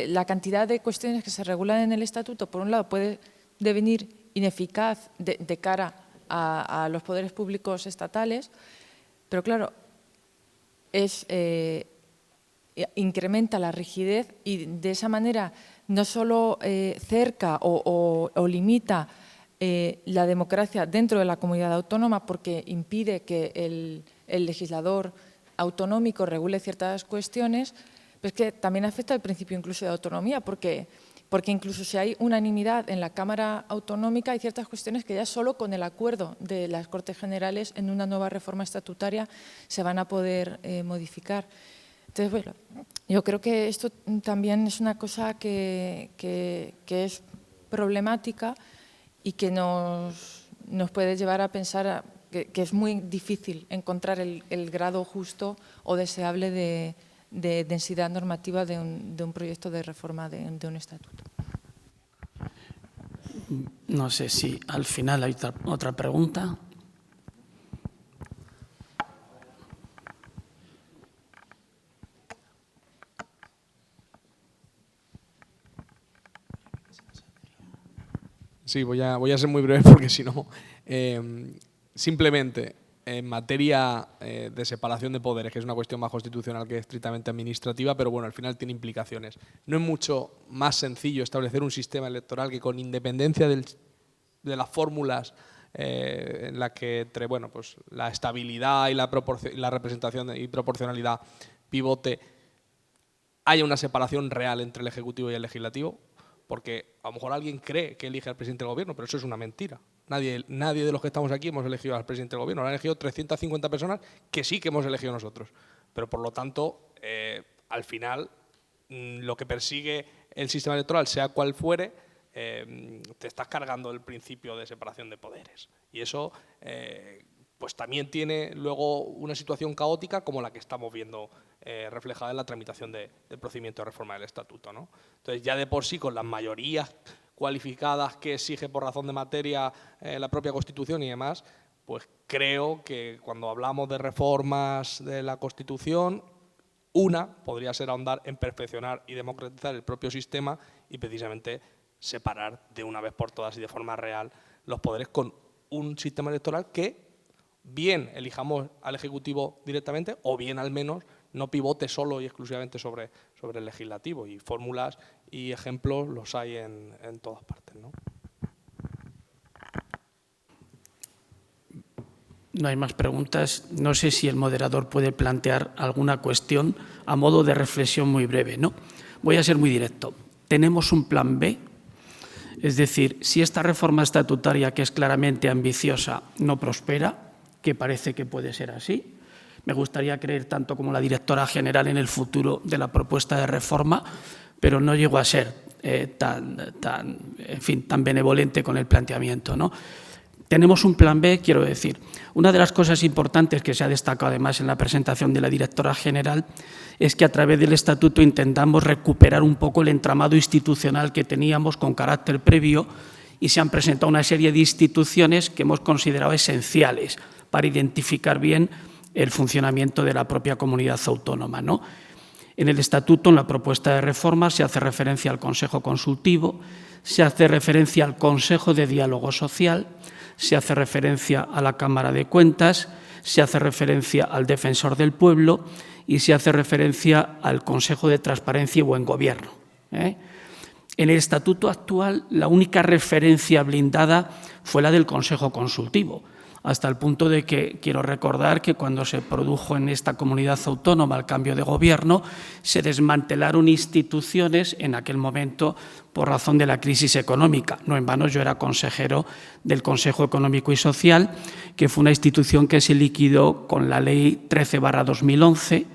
la cantidad de cuestiones que se regulan en el estatuto, por un lado puede devenir ineficaz de cara a los poderes públicos estatales, pero claro, incrementa la rigidez y de esa manera no solo cerca o limita la democracia dentro de la comunidad autónoma porque impide que el legislador autonómico regule ciertas cuestiones, pero es que también afecta al principio incluso de autonomía, porque incluso si hay unanimidad en la Cámara Autonómica, hay ciertas cuestiones que ya solo con el acuerdo de las Cortes Generales en una nueva reforma estatutaria se van a poder modificar. Entonces, bueno, yo creo que esto también es una cosa que es problemática y que nos puede llevar a pensar que es muy difícil encontrar el grado justo o deseable de densidad normativa de un proyecto de reforma de un estatuto. No sé si al final hay otra pregunta. Sí, voy a ser muy breve porque si no, simplemente en materia de separación de poderes, que es una cuestión más constitucional que estrictamente administrativa, pero bueno, al final tiene implicaciones. No es mucho más sencillo establecer un sistema electoral que con independencia de las fórmulas en la que entre pues, la estabilidad y la representación y proporcionalidad pivote, haya una separación real entre el Ejecutivo y el Legislativo, porque a lo mejor alguien cree que elige al presidente del Gobierno, pero eso es una mentira. Nadie de los que estamos aquí hemos elegido al presidente del Gobierno. Lo han elegido 350 personas que sí que hemos elegido nosotros. Pero por lo tanto, al final, lo que persigue el sistema electoral, sea cual fuere, te estás cargando el principio de separación de poderes. Y eso pues también tiene luego una situación caótica como la que estamos viendo reflejada en la tramitación del procedimiento de reforma del Estatuto, ¿no? Entonces, ya de por sí, con las mayorías cualificadas que exige por razón de materia la propia Constitución y demás, pues creo que cuando hablamos de reformas de la Constitución, una podría ser ahondar en perfeccionar y democratizar el propio sistema y precisamente separar de una vez por todas y de forma real los poderes con un sistema electoral que bien elijamos al Ejecutivo directamente o bien al menos no pivote solo y exclusivamente sobre el Legislativo. Y fórmulas y ejemplos los hay en todas partes, ¿no? No hay más preguntas. No sé si el moderador puede plantear alguna cuestión a modo de reflexión muy breve, ¿no? Voy a ser muy directo. Tenemos un plan B, es decir, si esta reforma estatutaria, que es claramente ambiciosa, no prospera, que parece que puede ser así, me gustaría creer tanto como la directora general en el futuro de la propuesta de reforma, pero no llego a ser tan benevolente con el planteamiento, ¿no? Tenemos un plan B, quiero decir. Una de las cosas importantes que se ha destacado además en la presentación de la directora general es que a través del estatuto intentamos recuperar un poco el entramado institucional que teníamos con carácter previo y se han presentado una serie de instituciones que hemos considerado esenciales para identificar bien el funcionamiento de la propia comunidad autónoma, ¿no? En el estatuto, en la propuesta de reforma, se hace referencia al Consejo Consultivo, se hace referencia al Consejo de Diálogo Social, se hace referencia a la Cámara de Cuentas, se hace referencia al Defensor del Pueblo y se hace referencia al Consejo de Transparencia y Buen Gobierno. En el estatuto actual, la única referencia blindada fue la del Consejo Consultivo, hasta el punto de que quiero recordar que cuando se produjo en esta comunidad autónoma el cambio de gobierno, se desmantelaron instituciones en aquel momento por razón de la crisis económica. No en vano yo era consejero del Consejo Económico y Social, que fue una institución que se liquidó con la Ley 13/2011,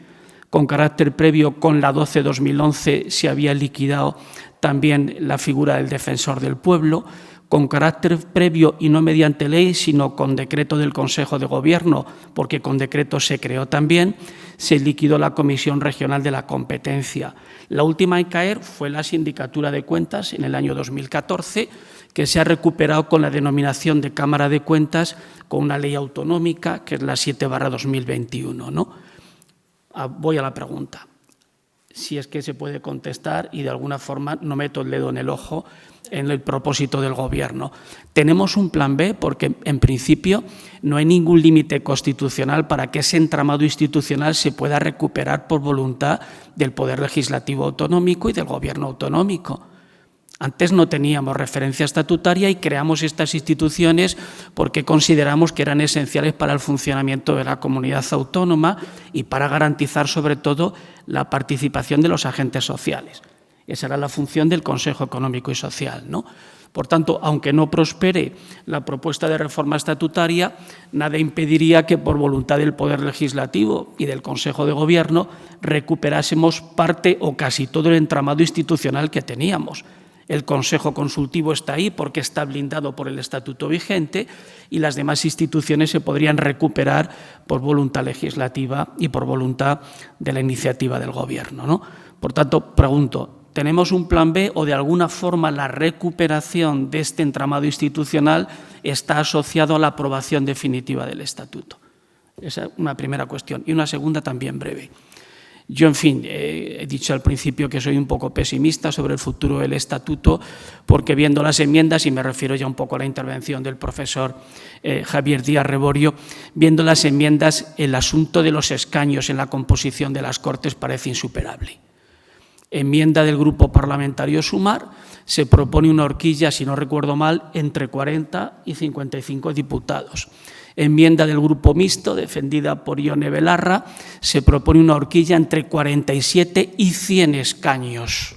con carácter previo con la 12/2011 se había liquidado también la figura del Defensor del Pueblo, con carácter previo y no mediante ley, sino con decreto del Consejo de Gobierno, porque con decreto se creó también, se liquidó la Comisión Regional de la Competencia. La última en caer fue la Sindicatura de Cuentas en el año 2014, que se ha recuperado con la denominación de Cámara de Cuentas con una ley autonómica, que es la 7/2021, ¿no? Voy a la pregunta, si es que se puede contestar y de alguna forma no meto el dedo en el ojo en el propósito del Gobierno. ¿Tenemos un plan B? Porque, en principio, no hay ningún límite constitucional para que ese entramado institucional se pueda recuperar por voluntad del Poder Legislativo autonómico y del Gobierno autonómico. Antes no teníamos referencia estatutaria y creamos estas instituciones porque consideramos que eran esenciales para el funcionamiento de la comunidad autónoma y para garantizar, sobre todo, la participación de los agentes sociales. Esa era la función del Consejo Económico y Social, ¿no? Por tanto, aunque no prospere la propuesta de reforma estatutaria, nada impediría que, por voluntad del Poder Legislativo y del Consejo de Gobierno, recuperásemos parte o casi todo el entramado institucional que teníamos. El Consejo Consultivo está ahí porque está blindado por el estatuto vigente y las demás instituciones se podrían recuperar por voluntad legislativa y por voluntad de la iniciativa del Gobierno, ¿no? Por tanto, pregunto, ¿tenemos un plan B o de alguna forma la recuperación de este entramado institucional está asociado a la aprobación definitiva del estatuto? Esa es una primera cuestión. Y una segunda también breve. Yo, en fin, he dicho al principio que soy un poco pesimista sobre el futuro del estatuto porque viendo las enmiendas, y me refiero ya un poco a la intervención del profesor Javier Díaz Reborio, viendo las enmiendas, el asunto de los escaños en la composición de las Cortes parece insuperable. Enmienda del Grupo Parlamentario Sumar, se propone una horquilla, si no recuerdo mal, entre 40 y 55 diputados. Enmienda del Grupo Mixto, defendida por Ione Belarra, se propone una horquilla entre 47 y 100 escaños.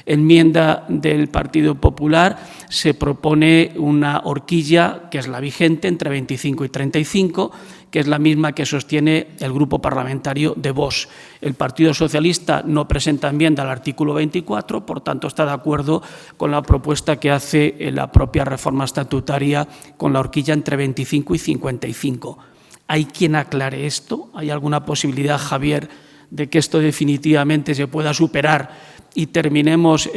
Enmienda del Partido Popular, se propone una horquilla, que es la vigente, entre 25 y 35, que es la misma que sostiene el Grupo Parlamentario de Vox. El Partido Socialista no presenta enmienda al artículo 24, por tanto está de acuerdo con la propuesta que hace la propia reforma estatutaria con la horquilla entre 25 y 55. ¿Hay quien aclare esto? ¿Hay alguna posibilidad, Javier, de que esto definitivamente se pueda superar y terminemos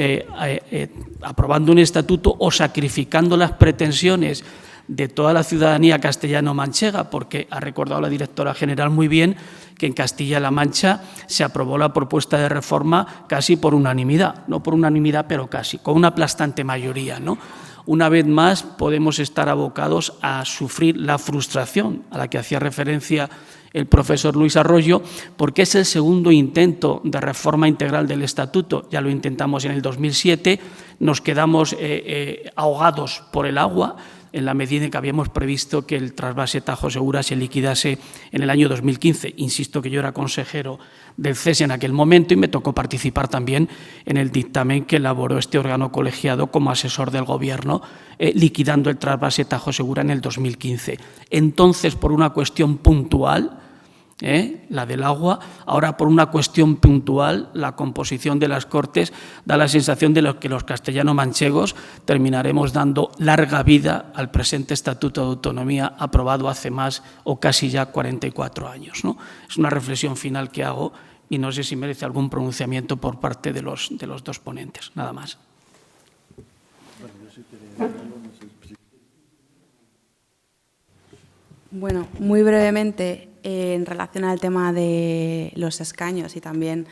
aprobando un estatuto o sacrificando las pretensiones de toda la ciudadanía castellano-manchega? Porque ha recordado la directora general muy bien que en Castilla-La Mancha se aprobó la propuesta de reforma casi por unanimidad, no por unanimidad, pero casi, con una aplastante mayoría, ¿no? Una vez más podemos estar abocados a sufrir la frustración a la que hacía referencia el profesor Luis Arroyo, porque es el segundo intento de reforma integral del Estatuto. Ya lo intentamos en el 2007, nos quedamos ahogados por el agua, en la medida en que habíamos previsto que el trasvase Tajo Segura se liquidase en el año 2015. Insisto que yo era consejero del CES en aquel momento y me tocó participar también en el dictamen que elaboró este órgano colegiado como asesor del Gobierno, liquidando el trasvase Tajo Segura en el 2015. Entonces, por una cuestión puntual, la del agua, ahora por una cuestión puntual, la composición de las Cortes da la sensación de que los castellano-manchegos terminaremos dando larga vida al presente Estatuto de Autonomía aprobado hace más o casi ya 44 años, ¿no? Es una reflexión final que hago y no sé si merece algún pronunciamiento por parte de los dos ponentes. Nada más. Bueno, muy brevemente, en relación al tema de los escaños y también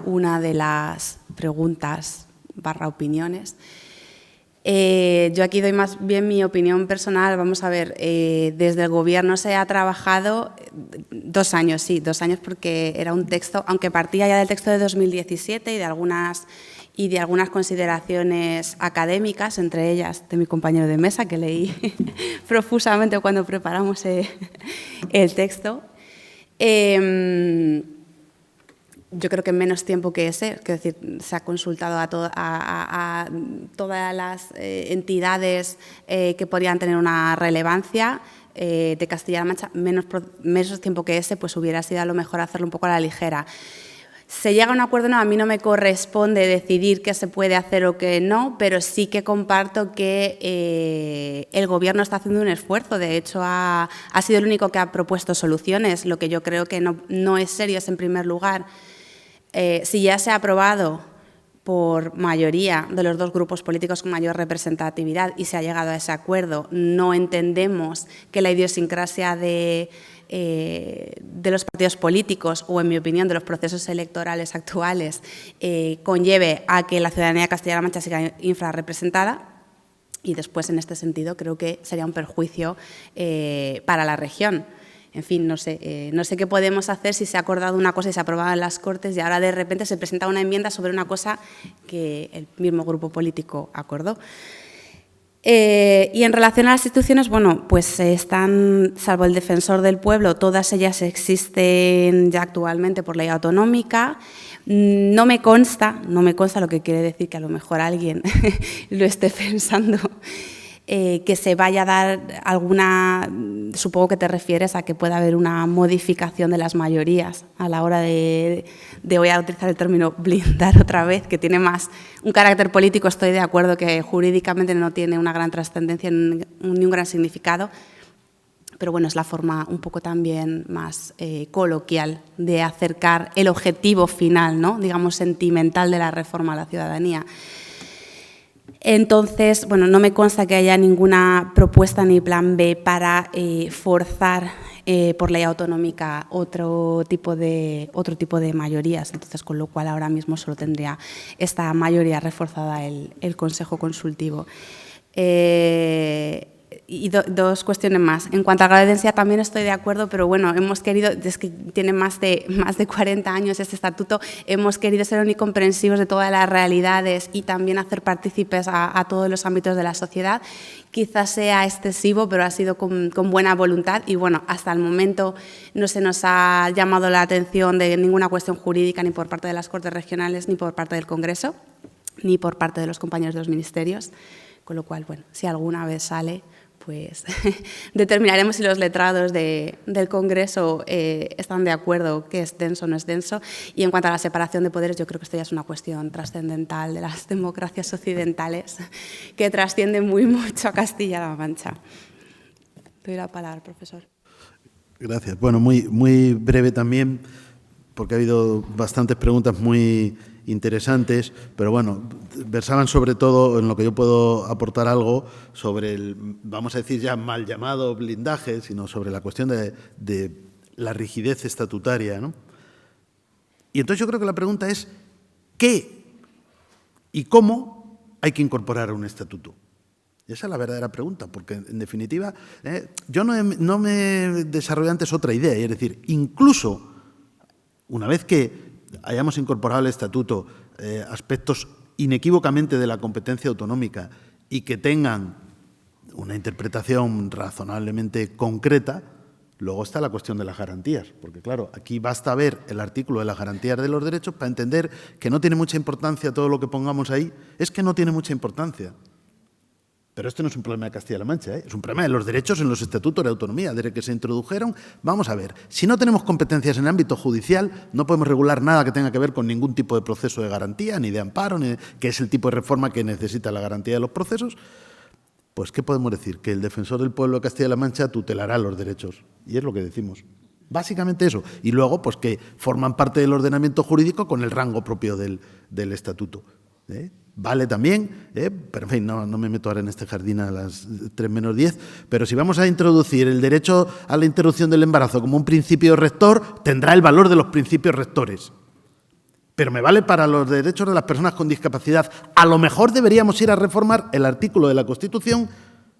una de las preguntas / opiniones, Yo aquí doy más bien mi opinión personal. Vamos a ver, desde el Gobierno se ha trabajado 2 años, sí, 2 años, porque era un texto, aunque partía ya del texto de 2017 y de algunas consideraciones académicas, entre ellas de mi compañero de mesa, que leí profusamente cuando preparamos el texto. Yo creo que en menos tiempo que ese, es decir, se ha consultado a todas las entidades que podrían tener una relevancia de Castilla-La Mancha, menos tiempo que ese, pues hubiera sido a lo mejor hacerlo un poco a la ligera. Se llega a un acuerdo, no, a mí no me corresponde decidir qué se puede hacer o qué no, pero sí que comparto que el Gobierno está haciendo un esfuerzo. De hecho, ha sido el único que ha propuesto soluciones. Lo que yo creo que no es serio es, en primer lugar, si ya se ha aprobado por mayoría de los 2 grupos políticos con mayor representatividad y se ha llegado a ese acuerdo, no entendemos que la idiosincrasia de los partidos políticos o, en mi opinión, de los procesos electorales actuales conlleve a que la ciudadanía de Castilla-La Mancha siga infrarrepresentada. Y después, en este sentido, creo que sería un perjuicio para la región. En fin, no sé qué podemos hacer si se ha acordado una cosa y se ha aprobado en las Cortes y ahora de repente se presenta una enmienda sobre una cosa que el mismo grupo político acordó. Y en relación a las instituciones, bueno, pues están, salvo el Defensor del Pueblo, todas ellas existen ya actualmente por ley autonómica. No me consta, lo que quiere decir que a lo mejor alguien lo esté pensando, que se vaya a dar alguna, supongo que te refieres a que pueda haber una modificación de las mayorías a la hora de voy a utilizar el término blindar otra vez, que tiene más un carácter político. Estoy de acuerdo que jurídicamente no tiene una gran trascendencia ni un gran significado, pero bueno, es la forma un poco también más coloquial de acercar el objetivo final, ¿no?, digamos, sentimental de la reforma a la ciudadanía. Entonces, bueno, no me consta que haya ninguna propuesta ni plan B para forzar por ley autonómica otro tipo de mayorías. Entonces, con lo cual ahora mismo solo tendría esta mayoría reforzada el Consejo Consultivo. Y 2 cuestiones más. En cuanto a grado de densidad también estoy de acuerdo, pero bueno, hemos querido, es que tiene más de 40 años este estatuto, hemos querido ser omnicomprensivos de todas las realidades y también hacer partícipes a todos los ámbitos de la sociedad. Quizás sea excesivo, pero ha sido con buena voluntad y bueno, hasta el momento no se nos ha llamado la atención de ninguna cuestión jurídica ni por parte de las Cortes Regionales, ni por parte del Congreso, ni por parte de los compañeros de los ministerios, con lo cual, bueno, si alguna vez sale, pues determinaremos si los letrados del Congreso están de acuerdo que es denso o no es denso. Y en cuanto a la separación de poderes, yo creo que esto ya es una cuestión trascendental de las democracias occidentales que trasciende muy mucho a Castilla-La Mancha. Te doy la palabra, profesor. Gracias. Bueno, muy breve también, porque ha habido bastantes preguntas muy interesantes, pero bueno, versaban sobre todo en lo que yo puedo aportar algo sobre el, vamos a decir ya mal llamado blindaje, sino sobre la cuestión de la rigidez estatutaria, ¿no? Y entonces yo creo que la pregunta es ¿qué y cómo hay que incorporar a un estatuto? Esa es la verdadera pregunta, porque en definitiva yo no me desarrollé antes otra idea, es decir, incluso una vez que hayamos incorporado al estatuto aspectos inequívocamente de la competencia autonómica y que tengan una interpretación razonablemente concreta, luego está la cuestión de las garantías, porque claro, aquí basta ver el artículo de las garantías de los derechos para entender que no tiene mucha importancia todo lo que pongamos ahí, es que no tiene mucha importancia. Pero esto no es un problema de Castilla-La Mancha, es un problema de los derechos en los estatutos de autonomía. Desde que se introdujeron, vamos a ver, si no tenemos competencias en el ámbito judicial, no podemos regular nada que tenga que ver con ningún tipo de proceso de garantía, ni de amparo, que es el tipo de reforma que necesita la garantía de los procesos. Pues, ¿qué podemos decir? Que el Defensor del Pueblo de Castilla-La Mancha tutelará los derechos. Y es lo que decimos. Básicamente eso. Y luego, pues que forman parte del ordenamiento jurídico con el rango propio del estatuto. Vale también, pero en fin, no me meto ahora en este jardín a las 3 menos 10, pero si vamos a introducir el derecho a la interrupción del embarazo como un principio rector, tendrá el valor de los principios rectores. pero me vale para los derechos de las personas con discapacidad. A lo mejor deberíamos ir a reformar el artículo de la Constitución,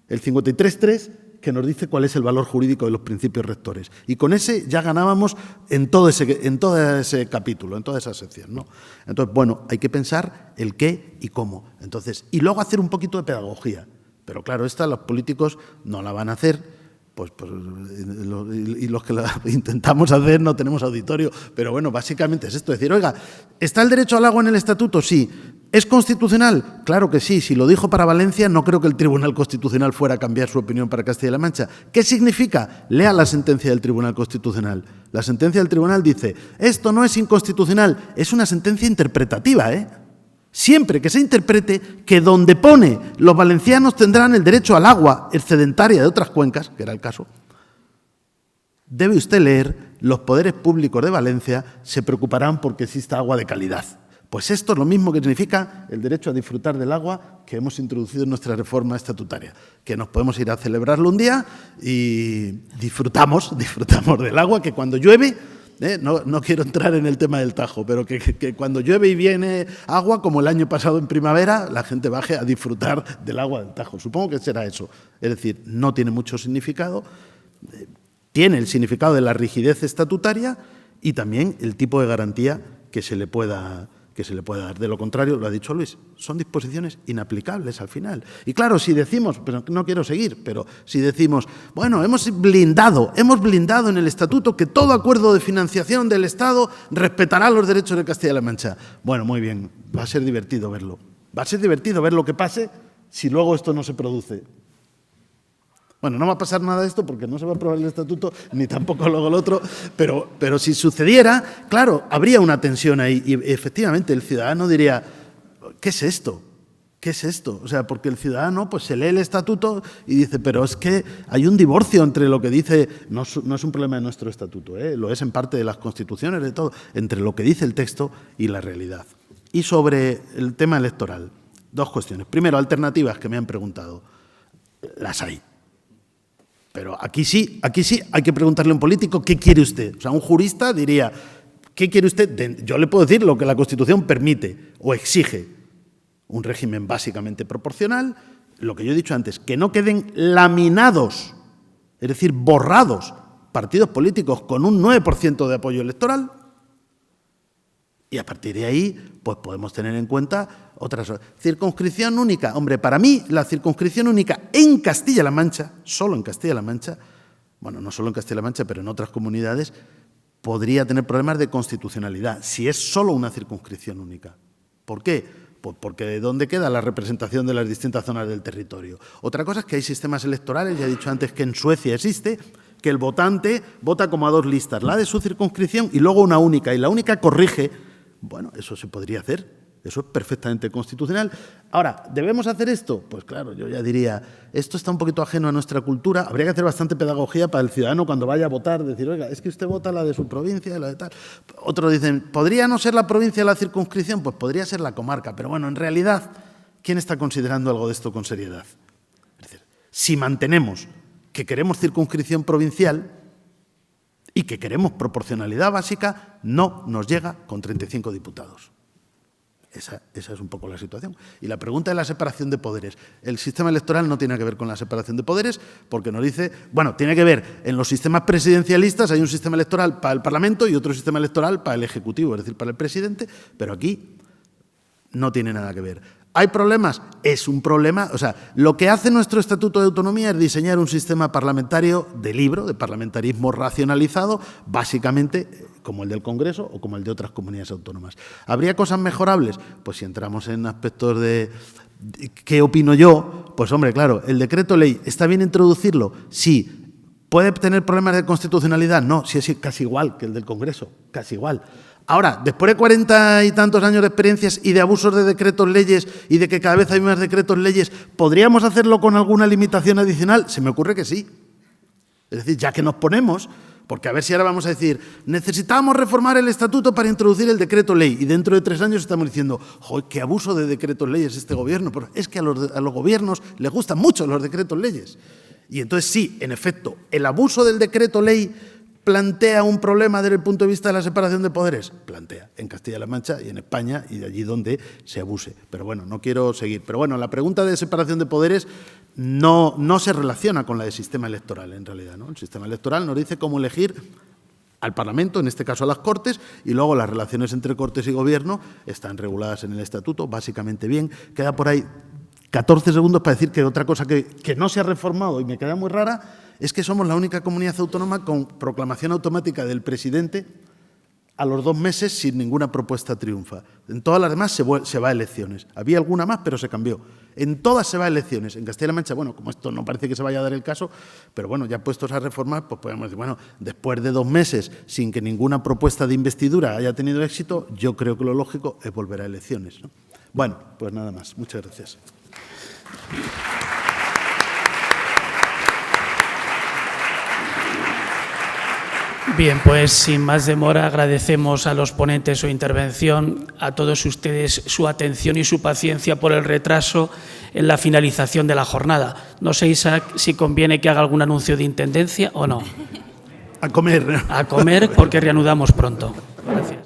el 53.3, que nos dice cuál es el valor jurídico de los principios rectores. Y con ese ya ganábamos en todo ese capítulo, en toda esa sección, ¿no? Entonces, bueno, hay que pensar el qué y cómo. Entonces, y luego hacer un poquito de pedagogía. Pero claro, esta los políticos no la van a hacer. Y los que la intentamos hacer no tenemos auditorio, pero bueno, básicamente es esto, decir, oiga, ¿está el derecho al agua en el estatuto? Sí. ¿Es constitucional? Claro que sí. Si lo dijo para Valencia, no creo que el Tribunal Constitucional fuera a cambiar su opinión para Castilla-La Mancha. ¿Qué significa? Lea la sentencia del Tribunal Constitucional. La sentencia del Tribunal dice, esto no es inconstitucional, es una sentencia interpretativa, Siempre que se interprete que donde pone los valencianos tendrán el derecho al agua excedentaria de otras cuencas, que era el caso, debe usted leer, los poderes públicos de Valencia se preocuparán porque exista agua de calidad. Pues esto es lo mismo que significa el derecho a disfrutar del agua que hemos introducido en nuestra reforma estatutaria, que nos podemos ir a celebrarlo un día y disfrutamos del agua, que cuando llueve, no quiero entrar en el tema del Tajo, pero que cuando llueve y viene agua, como el año pasado en primavera, la gente baje a disfrutar del agua del Tajo. Supongo que será eso. Es decir, no tiene mucho significado, tiene el significado de la rigidez estatutaria y también el tipo de garantía que se le pueda dar. De lo contrario, lo ha dicho Luis, son disposiciones inaplicables al final. Y claro, si decimos, pero no quiero seguir, pero si decimos, bueno, hemos blindado en el estatuto que todo acuerdo de financiación del Estado respetará los derechos de Castilla-La Mancha. Bueno, muy bien, va a ser divertido verlo. Va a ser divertido ver lo que pase si luego esto no se produce. Bueno, no va a pasar nada de esto porque no se va a aprobar el estatuto, ni tampoco luego el otro, pero si sucediera, claro, habría una tensión ahí y efectivamente el ciudadano diría, ¿qué es esto? ¿Qué es esto? O sea, porque el ciudadano pues se lee el estatuto y dice, pero es que hay un divorcio entre lo que dice, no es un problema de nuestro estatuto, lo es en parte de las constituciones, de todo, entre lo que dice el texto y la realidad. Y sobre el tema electoral, dos cuestiones. Primero, alternativas que me han preguntado. Las hay. Pero aquí sí hay que preguntarle a un político qué quiere usted. O sea, un jurista diría, ¿qué quiere usted? Yo le puedo decir lo que la Constitución permite o exige. Un régimen básicamente proporcional, lo que yo he dicho antes, que no queden laminados, es decir, borrados, partidos políticos con un 9% de apoyo electoral. Y a partir de ahí, pues podemos tener en cuenta otras. Circunscripción única. Hombre, para mí, la circunscripción única en Castilla-La Mancha, solo en Castilla-La Mancha, bueno, no solo en Castilla-La Mancha, pero en otras comunidades, podría tener problemas de constitucionalidad, si es solo una circunscripción única. ¿Por qué? Pues porque ¿de dónde queda la representación de las distintas zonas del territorio? Otra cosa es que hay sistemas electorales, ya he dicho antes que en Suecia existe, que el votante vota como a dos listas, la de su circunscripción y luego una única, y la única corrige. Bueno, eso se podría hacer, eso es perfectamente constitucional. Ahora, ¿debemos hacer esto? Pues claro, yo ya diría, esto está un poquito ajeno a nuestra cultura, habría que hacer bastante pedagogía para el ciudadano cuando vaya a votar, decir, oiga, es que usted vota la de su provincia, la de tal. Otros dicen, ¿podría no ser la provincia la circunscripción? Pues podría ser la comarca, pero bueno, en realidad, ¿quién está considerando algo de esto con seriedad? Es decir, si mantenemos que queremos circunscripción provincial y que queremos proporcionalidad básica, no nos llega con 35 diputados. Esa es un poco la situación. Y la pregunta de la separación de poderes. El sistema electoral no tiene que ver con la separación de poderes porque nos dice, bueno, tiene que ver, en los sistemas presidencialistas hay un sistema electoral para el Parlamento y otro sistema electoral para el Ejecutivo, es decir, para el presidente, pero aquí no tiene nada que ver. ¿Hay problemas? Es un problema. O sea, lo que hace nuestro Estatuto de Autonomía es diseñar un sistema parlamentario de libro, de parlamentarismo racionalizado, básicamente como el del Congreso o como el de otras comunidades autónomas. ¿Habría cosas mejorables? Pues si entramos en aspectos de ¿qué opino yo? Pues hombre, claro, el decreto ley, ¿está bien introducirlo? Sí. ¿Puede tener problemas de constitucionalidad? No, sí es casi igual que el del Congreso, casi igual. Ahora, después de 40 y tantos años de experiencias y de abusos de decretos leyes y de que cada vez hay más decretos leyes, ¿podríamos hacerlo con alguna limitación adicional? Se me ocurre que sí. Es decir, ya que nos ponemos, porque a ver si ahora vamos a decir, necesitamos reformar el estatuto para introducir el decreto ley y dentro de 3 años estamos diciendo, ¡joder, qué abuso de decretos leyes este gobierno! Pero es que a los gobiernos les gustan mucho los decretos leyes. Y entonces sí, en efecto, el abuso del decreto ley ¿plantea un problema desde el punto de vista de la separación de poderes? Plantea, en Castilla-La Mancha y en España y de allí donde se abuse. Pero bueno, no quiero seguir. Pero bueno, la pregunta de separación de poderes no se relaciona con la del sistema electoral, en realidad, ¿no? El sistema electoral nos dice cómo elegir al Parlamento, en este caso a las Cortes, y luego las relaciones entre Cortes y Gobierno están reguladas en el Estatuto, básicamente bien. Queda por ahí 14 segundos para decir que otra cosa que no se ha reformado y me queda muy rara es que somos la única comunidad autónoma con proclamación automática del presidente a los 2 meses sin ninguna propuesta triunfa. En todas las demás se va a elecciones. Había alguna más, pero se cambió. En todas se va a elecciones. En Castilla-La Mancha, bueno, como esto no parece que se vaya a dar el caso, pero bueno, ya puestos a reformar, pues podemos decir, bueno, después de 2 meses sin que ninguna propuesta de investidura haya tenido éxito, yo creo que lo lógico es volver a elecciones, ¿no? Bueno, pues nada más. Muchas gracias. Bien, pues sin más demora agradecemos a los ponentes su intervención, a todos ustedes su atención y su paciencia por el retraso en la finalización de la jornada. No sé, Isaac, si conviene que haga algún anuncio de intendencia o no. A comer. A comer, porque reanudamos pronto. Gracias.